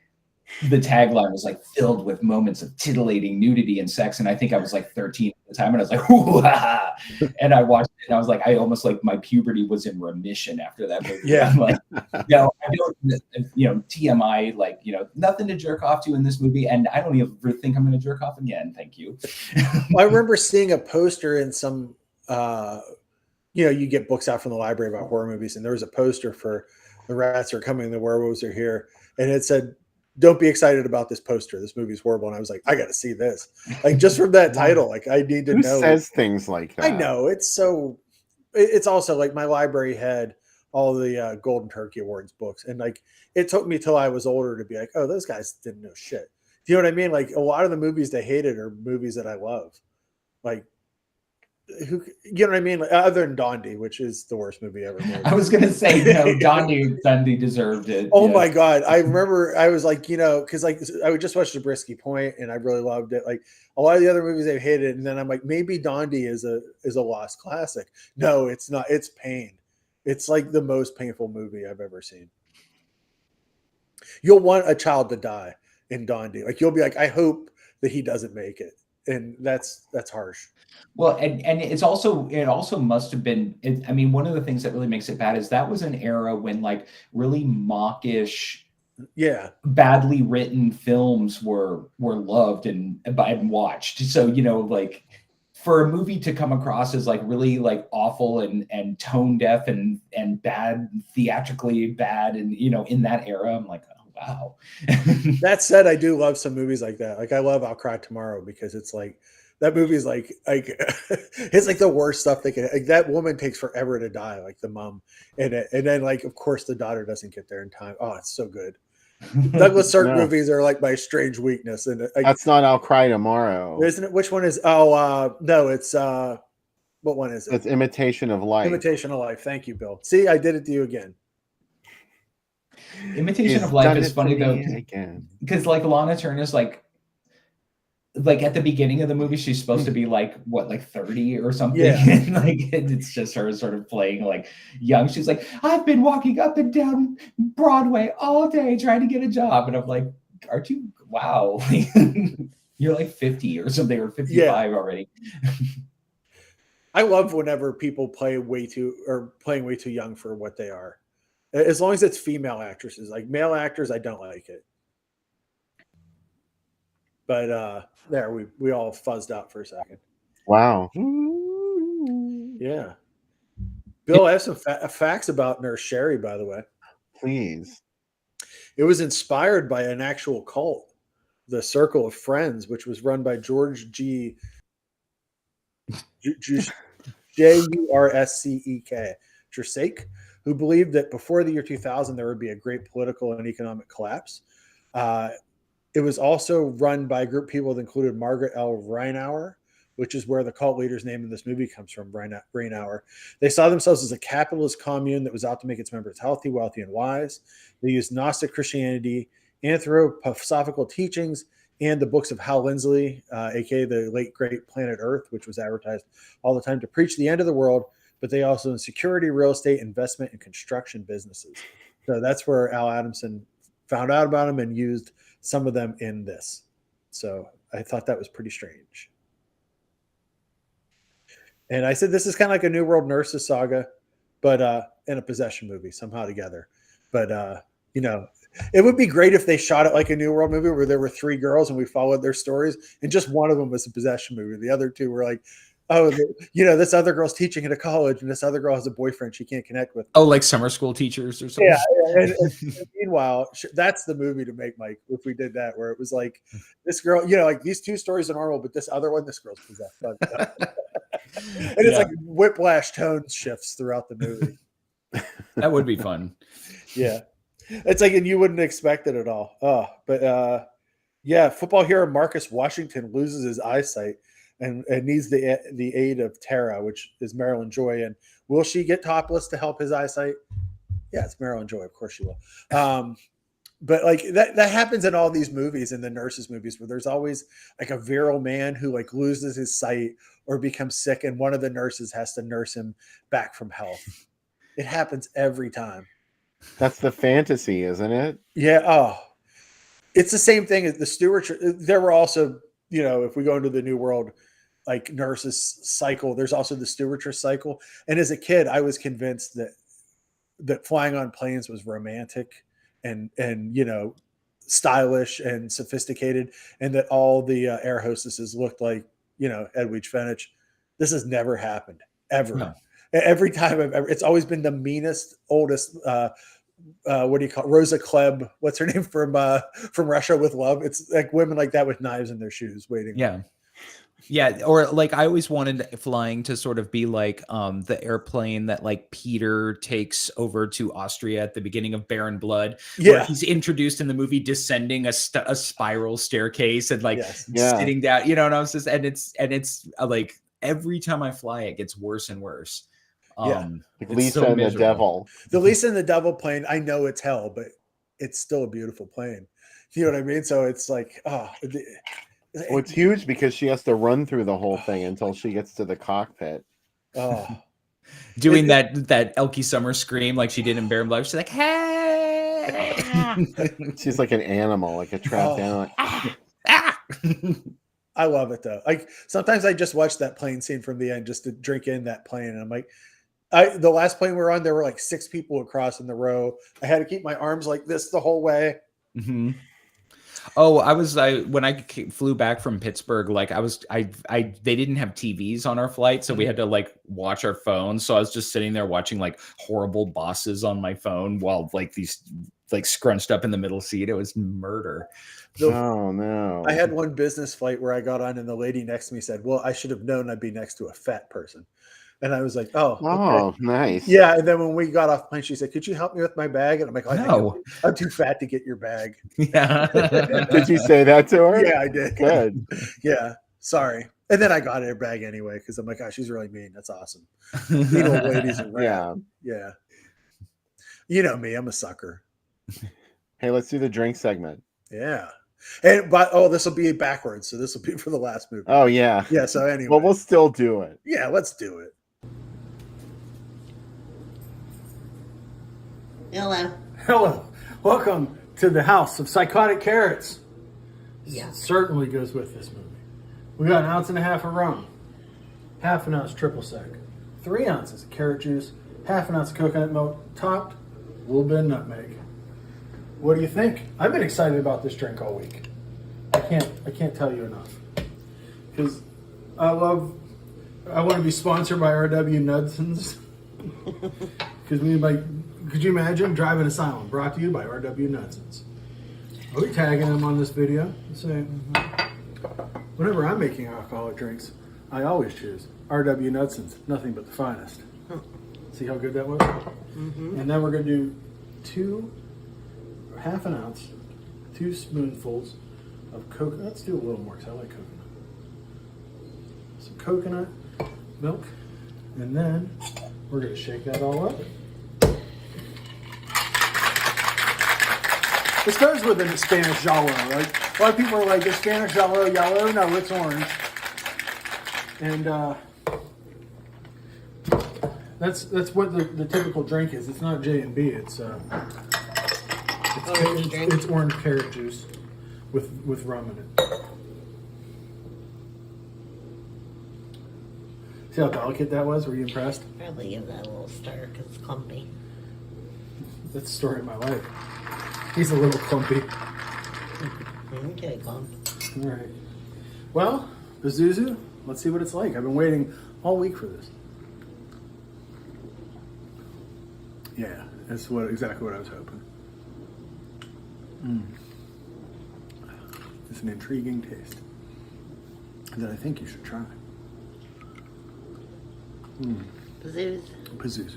the tagline was like filled with moments of titillating nudity and sex. And I think I was like 13 at the time, and I was like, ooh-ha. And I watched it, and I was like, I almost like my puberty was in remission after that movie. Yeah. I'm like, I don't, TMI, like, nothing to jerk off to in this movie. And I don't ever think I'm going to jerk off again. Thank you. I remember seeing a poster in some, you get books out from the library about horror movies, and there was a poster for The Rats Are Coming, The Werewolves Are Here. And it said, don't be excited about this poster. This movie's horrible. And I was like, I got to see this. Like, just from that title, like, I need to know. Who says things like that? I know. It's also like my library had all the Golden Turkey Awards books. And like, it took me till I was older to be like, oh, those guys didn't know shit. Do you know what I mean? Like, a lot of the movies they hated are movies that I love. Like, you know what I mean? Like, other than Dondi, which is the worst movie ever made. I was gonna say, no, Dondi deserved it. Oh my god! I remember I was like, because like I would just watch Zabriskie Point, and I really loved it. Like a lot of the other movies I hated, and then I'm like, maybe Dondi is a lost classic. No, it's not. It's pain. It's like the most painful movie I've ever seen. You'll want a child to die in Dondi. Like you'll be like, I hope that he doesn't make it, and that's harsh. Well, and it also must have been. I mean, one of the things that really makes it bad is that was an era when like really mawkish, badly written films were loved and watched. So like for a movie to come across as like really like awful and tone deaf and bad, theatrically bad, and in that era, I'm like, oh wow. That said, I do love some movies like that. Like I love I'll Cry Tomorrow, because it's like. That movie is like it's like the worst stuff they can. Like that woman takes forever to die, like the mom, and then like of course the daughter doesn't get there in time. Oh, it's so good. Douglas Sirk movies are like my strange weakness, and that's not I'll Cry Tomorrow, isn't it? Which one is? Oh, no, it's what one is it? It's Imitation of Life. Imitation of Life. Thank you, Bill. See, I did it to you again. Imitation of Life is funny though, because like Lana Turner's like at the beginning of the movie, she's supposed to be like 30 or something. Yeah. And like it's just her sort of playing like young. She's like, I've been walking up and down Broadway all day trying to get a job. And I'm like, aren't you? Wow. You're like 50 or something, or 55 already. I love whenever people playing way too young for what they are. As long as it's female actresses. Like male actors, I don't like it. But there we all fuzzed out for a second. Wow. Yeah. Bill, I have some facts about Nurse Sherri, by the way. Please. It was inspired by an actual cult, the Circle of Friends, which was run by George Jursek, who believed that before the year 2000 there would be a great political and economic collapse. It was also run by a group of people that included Margaret L. Reinauer, which is where the cult leader's name in this movie comes from, Reinauer. They saw themselves as a capitalist commune that was out to make its members healthy, wealthy, and wise. They used Gnostic Christianity, anthroposophical teachings, and the books of Hal Lindsey, aka the late great Planet Earth, which was advertised all the time to preach the end of the world, but they also in security, real estate, investment, and construction businesses. So that's where Al Adamson found out about them and used some of them in this. So I thought that was pretty strange. And I said, this is kind of like a New World Nurses saga, but in a possession movie somehow together. But, it would be great if they shot it like a New World movie where there were 3 girls and we followed their stories. And just one of them was a possession movie. The other 2 were like, oh, this other girl's teaching at a college and this other girl has a boyfriend she can't connect with. Oh, like summer school teachers or something. Yeah. And meanwhile, that's the movie to make, Mike, if we did that, where it was like this girl, like these 2 stories are normal, but this other one, this girl's possessed. And it's like whiplash tone shifts throughout the movie. That would be fun. Yeah. It's like, and you wouldn't expect it at all. But football hero Marcus Washington loses his eyesight and needs the aid of Tara, which is Marilyn Joy. And will she get topless to help his eyesight? Yeah, it's Marilyn Joy. Of course she will. But like that happens in all these movies, in the nurses movies, where there's always like a virile man who like loses his sight or becomes sick, and one of the nurses has to nurse him back from health. It happens every time. That's the fantasy, isn't it? Yeah. Oh, it's the same thing as the stewardship. There were also, if we go into the new world, like nurses cycle, there's also the stewardess cycle. And as a kid, I was convinced that flying on planes was romantic and stylish and sophisticated, and that all the air hostesses looked like Edwidge Fenech. This has never happened ever. No. Every time it's always been the meanest, oldest. What do you call it? Rosa Klebb? What's her name from Russia with Love? It's like women like that with knives in their shoes waiting. Yeah, or like I always wanted flying to sort of be like the airplane that like Peter takes over to Austria at the beginning of Barren Blood, where he's introduced in the movie descending a spiral staircase and like sitting down, and I was just and it's like every time I fly it gets worse and worse. Like Lisa and the Devil. The Lisa and the Devil plane, I know it's hell, but it's still a beautiful plane. You know what I mean? So it's like, well, it's huge because she has to run through the whole thing until she gets to the cockpit. Doing that Elkie Summer scream like she did in Barren Blood. She's like, hey! She's like an animal, like a trapped animal. I love it though. Like sometimes I just watch that plane scene from the end just to drink in that plane, and I'm like, the last plane we were on, there were like 6 people across in the row. I had to keep my arms like this the whole way. Mm-hmm. Oh, when I flew back from Pittsburgh, like they didn't have TVs on our flight, so we had to like watch our phones. So I was just sitting there watching like horrible bosses on my phone while like these like scrunched up in the middle seat. It was murder. Oh no. I had one business flight where I got on and the lady next to me said, well, I should have known I'd be next to a fat person. And I was like, oh, okay. Nice. Yeah. And then when we got off the plane, she said, could you help me with my bag? And I'm like, no, I'm too fat to get your bag. Yeah. Did you say that to her? Yeah, I did. Good. Yeah. Sorry. And then I got her bag anyway, because I'm like, oh, she's really mean. That's awesome. You old ladies are rad. Yeah. You know me, I'm a sucker. Hey, let's do the drink segment. Yeah. And this will be backwards, so this will be for the last movie. Oh yeah. Yeah, so anyway. Well, we'll still do it. Yeah, let's do it. Hello. Welcome to the House of Psychotic Carrots. Yeah. Certainly goes with this movie. We got 1.5 ounces of rum, 1/2 ounce triple sec, 3 ounces of carrot juice, 1/2 ounce of coconut milk, topped a little bit of nutmeg. What do you think? I've been excited about this drink all week. I can't tell you enough. Because I want to be sponsored by R.W. Nudson's. Because could you imagine driving Asylum brought to you by R.W. Nudson's? Are we tagging them on this video? Say, whenever I'm making alcoholic drinks, I always choose R.W. Nudson's, nothing but the finest. See how good that was? Mm-hmm. And then we're going to do 1/2 ounce, 2 spoonfuls of coconut. Let's do a little more because I like coconut. Some coconut milk, and then we're going to shake that all up. This goes with the Spanish Giallo, right? A lot of people are like, is Spanish Giallo yellow? No, it's orange. And that's what the typical drink is. It's not J&B. It's orange carrot juice with rum in it. See how delicate that was? Were you impressed? Probably give that a little stir because it's clumpy. That's the story of my life. He's a little clumpy. Okay, clump. All right. Well, Pazuzu, let's see what it's like. I've been waiting all week for this. Yeah, that's exactly what I was hoping. It's an intriguing taste that I think you should try. Pazuzu.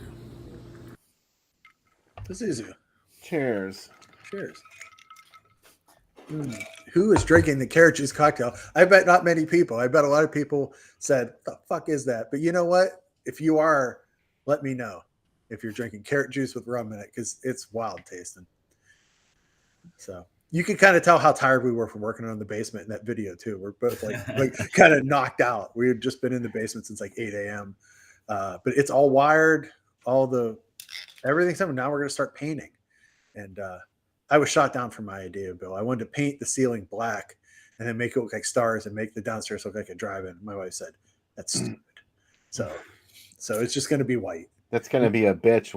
Cheers. Cheers. Who is drinking the carrot juice cocktail? I bet not many people. I bet a lot of people said, the fuck is that? But you know what? If you are, let me know if you're drinking carrot juice with rum in it, because it's wild tasting. So you can kind of tell how tired we were from working on the basement in that video too. We're both like kind of knocked out. We had just been in the basement since like 8 a.m. But it's all wired, everything's done. Now we're going to start painting. And I was shot down for my idea, Bill. I wanted to paint the ceiling black and then make it look like stars and make the downstairs look like a drive-in. My wife said, "That's stupid." So it's just going to be white. That's going to be a bitch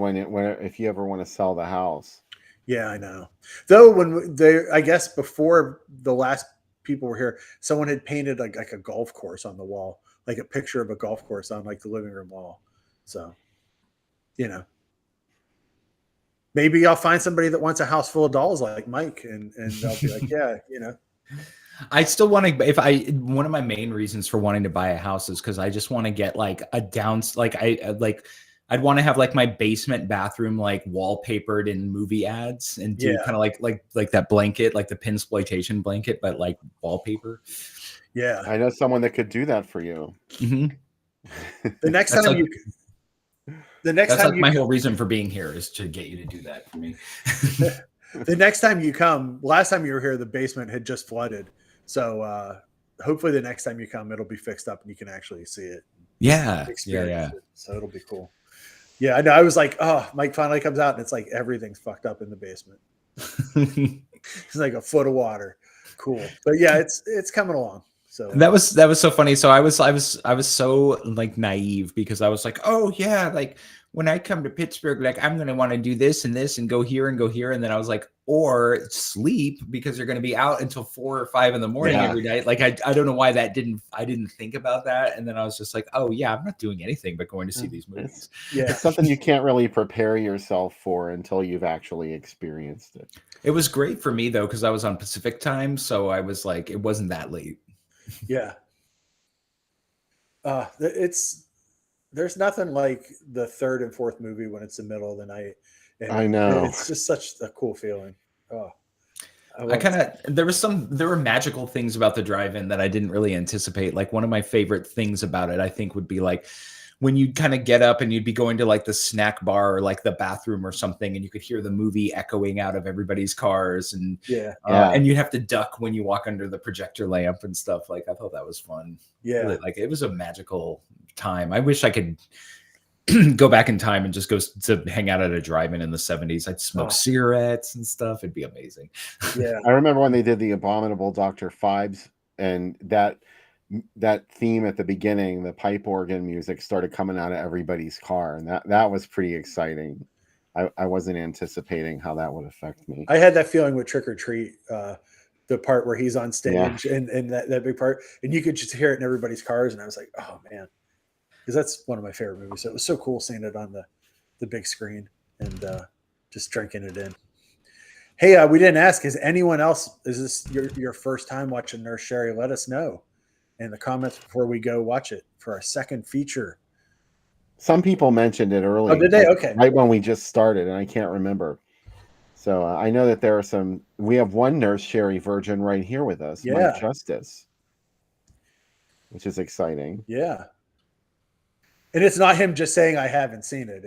if you ever want to sell the house. Yeah, I know. Though I guess before the last people were here, someone had painted like a golf course on the wall, like a picture of a golf course on like the living room wall. So, maybe I'll find somebody that wants a house full of dolls like Mike, and they'll be like, yeah, I still want to. One of my main reasons for wanting to buy a house is because I just want to get like I'd want to have like my basement bathroom like wallpapered in movie ads and do kind of like that blanket, like the pinsploitation blanket, but like wallpaper. Yeah, I know someone that could do that for you. Mm-hmm. The next time my whole reason for being here is to get you to do that for me. The next time you come, last time you were here, the basement had just flooded. So hopefully the next time you come, it'll be fixed up and you can actually see it. Yeah. Yeah. So it'll be cool. Yeah, I know. I was like, oh, Mike finally comes out and it's like everything's fucked up in the basement. It's like a foot of water. Cool. But yeah, it's coming along. So that was so funny. So I was so like naive because I was like, oh yeah, like when I come to Pittsburgh, like I'm gonna want to do this and this and go here and go here, and then I was like, or sleep because you're gonna be out until 4 or 5 in the morning every night. Like I don't know why I didn't think about that, and then I was just like, oh yeah, I'm not doing anything but going to see these movies. It's something you can't really prepare yourself for until you've actually experienced it. It was great for me though because I was on Pacific time, so I was like, it wasn't that late. Yeah. There's nothing like the third and fourth movie when it's the middle of the night. And I know. It's just such a cool feeling. Oh, there were magical things about the drive-in that I didn't really anticipate. Like one of my favorite things about it, I think, would be like when you'd kind of get up and you'd be going to like the snack bar or like the bathroom or something, and you could hear the movie echoing out of everybody's cars, and and you'd have to duck when you walk under the projector lamp and stuff. Like I thought that was fun. Yeah, really, like it was a magical time. I wish I could go back in time and just go to hang out at a drive-in in the 70s. I'd smoke cigarettes and stuff. It'd be amazing. Yeah, I remember when they did the Abominable Dr. Phibes, and that theme at the beginning, the pipe organ music started coming out of everybody's car, and that was pretty exciting. I wasn't anticipating how that would affect me. I had that feeling with Trick or Treat, the part where he's on stage and that big part, and you could just hear it in everybody's cars, and I was like, oh man, because that's one of my favorite movies. So it was so cool seeing it on the big screen and just drinking it in. Hey, we didn't ask, is this your first time watching Nurse Sherri? Let us know in the comments before we go watch it for our second feature. Some people mentioned it earlier. Oh, did they? Okay. Right when we just started, and I can't remember. So I know that we have one Nurse Sherri virgin right here with us, Mike Justice, which is exciting. Yeah. And it's not him just saying I haven't seen it.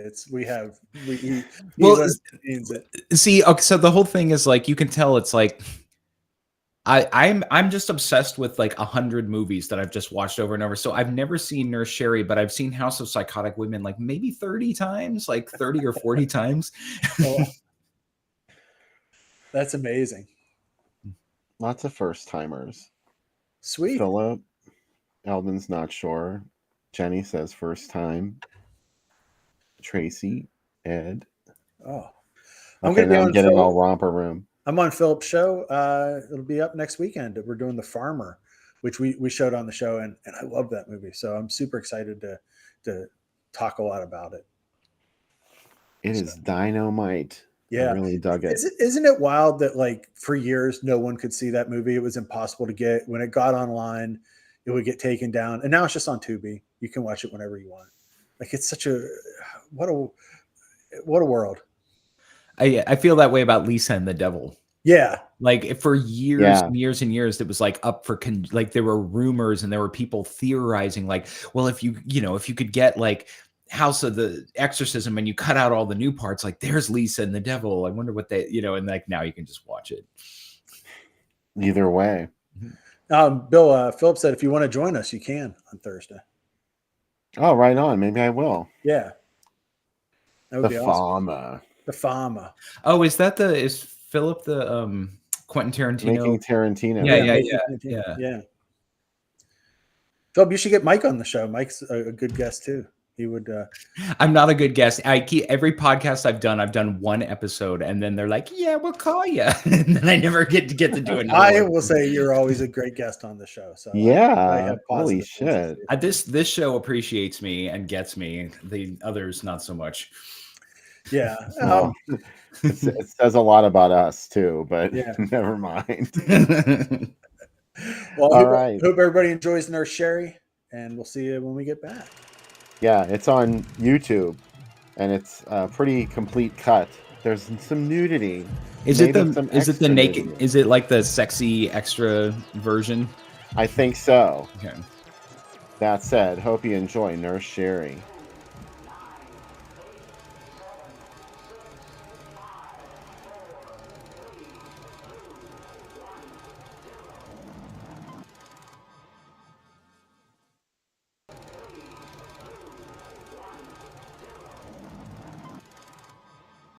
See, okay, so the whole thing is like you can tell it's like I'm just obsessed with like 100 movies that I've just watched over and over. So I've never seen Nurse Sherri, but I've seen House of Psychotic Women like maybe 30 times, like 30 or 40 times. Oh, that's amazing. Lots of first timers. Sweet. Philip, Eldon's not sure. Jenny says first time. Tracy, Ed. Oh, I'm getting all romper room. I'm on Philip's show. It'll be up next weekend. We're doing The Farmer, which we showed on the show, and I love that movie. So I'm super excited to talk a lot about it. It is dynamite. Yeah, I really dug it. Isn't it wild that like for years no one could see that movie? It was impossible to get. When it got online, it would get taken down, and now it's just on Tubi. You can watch it whenever you want. Like it's such a what a world. I feel that way about Lisa and the Devil. Yeah. Like for years and years and years, it was like up for like there were rumors and there were people theorizing like, well, if you could get like House of the Exorcism and you cut out all the new parts, like there's Lisa and the devil. I wonder what they, and like now you can just watch it. Either way. Bill, Philip said if you want to join us, you can on Thursday. Oh, right on. Maybe I will. Yeah. That would be awesome. Fama. The Fama. Oh, is Philip the Quentin Tarantino? Making Tarantino. Yeah. Philip, you should get Mike on the show. Mike's a good guest too. He would. I'm not a good guest. Every podcast I've done one episode, and then they're like, "Yeah, we'll call you," and then I never get to do it. I will say you're always a great guest on the show. So yeah, holy shit! This show appreciates me and gets me. The others not so much. Yeah, it says a lot about us too, but never mind. Well, all right. Hope everybody enjoys Nurse Sherry, and we'll see you when we get back. Yeah, it's on YouTube, and it's a pretty complete cut. There's some nudity. Is it the naked? Nudity. Is it like the sexy extra version? I think so. Okay. That said, hope you enjoy Nurse Sherry.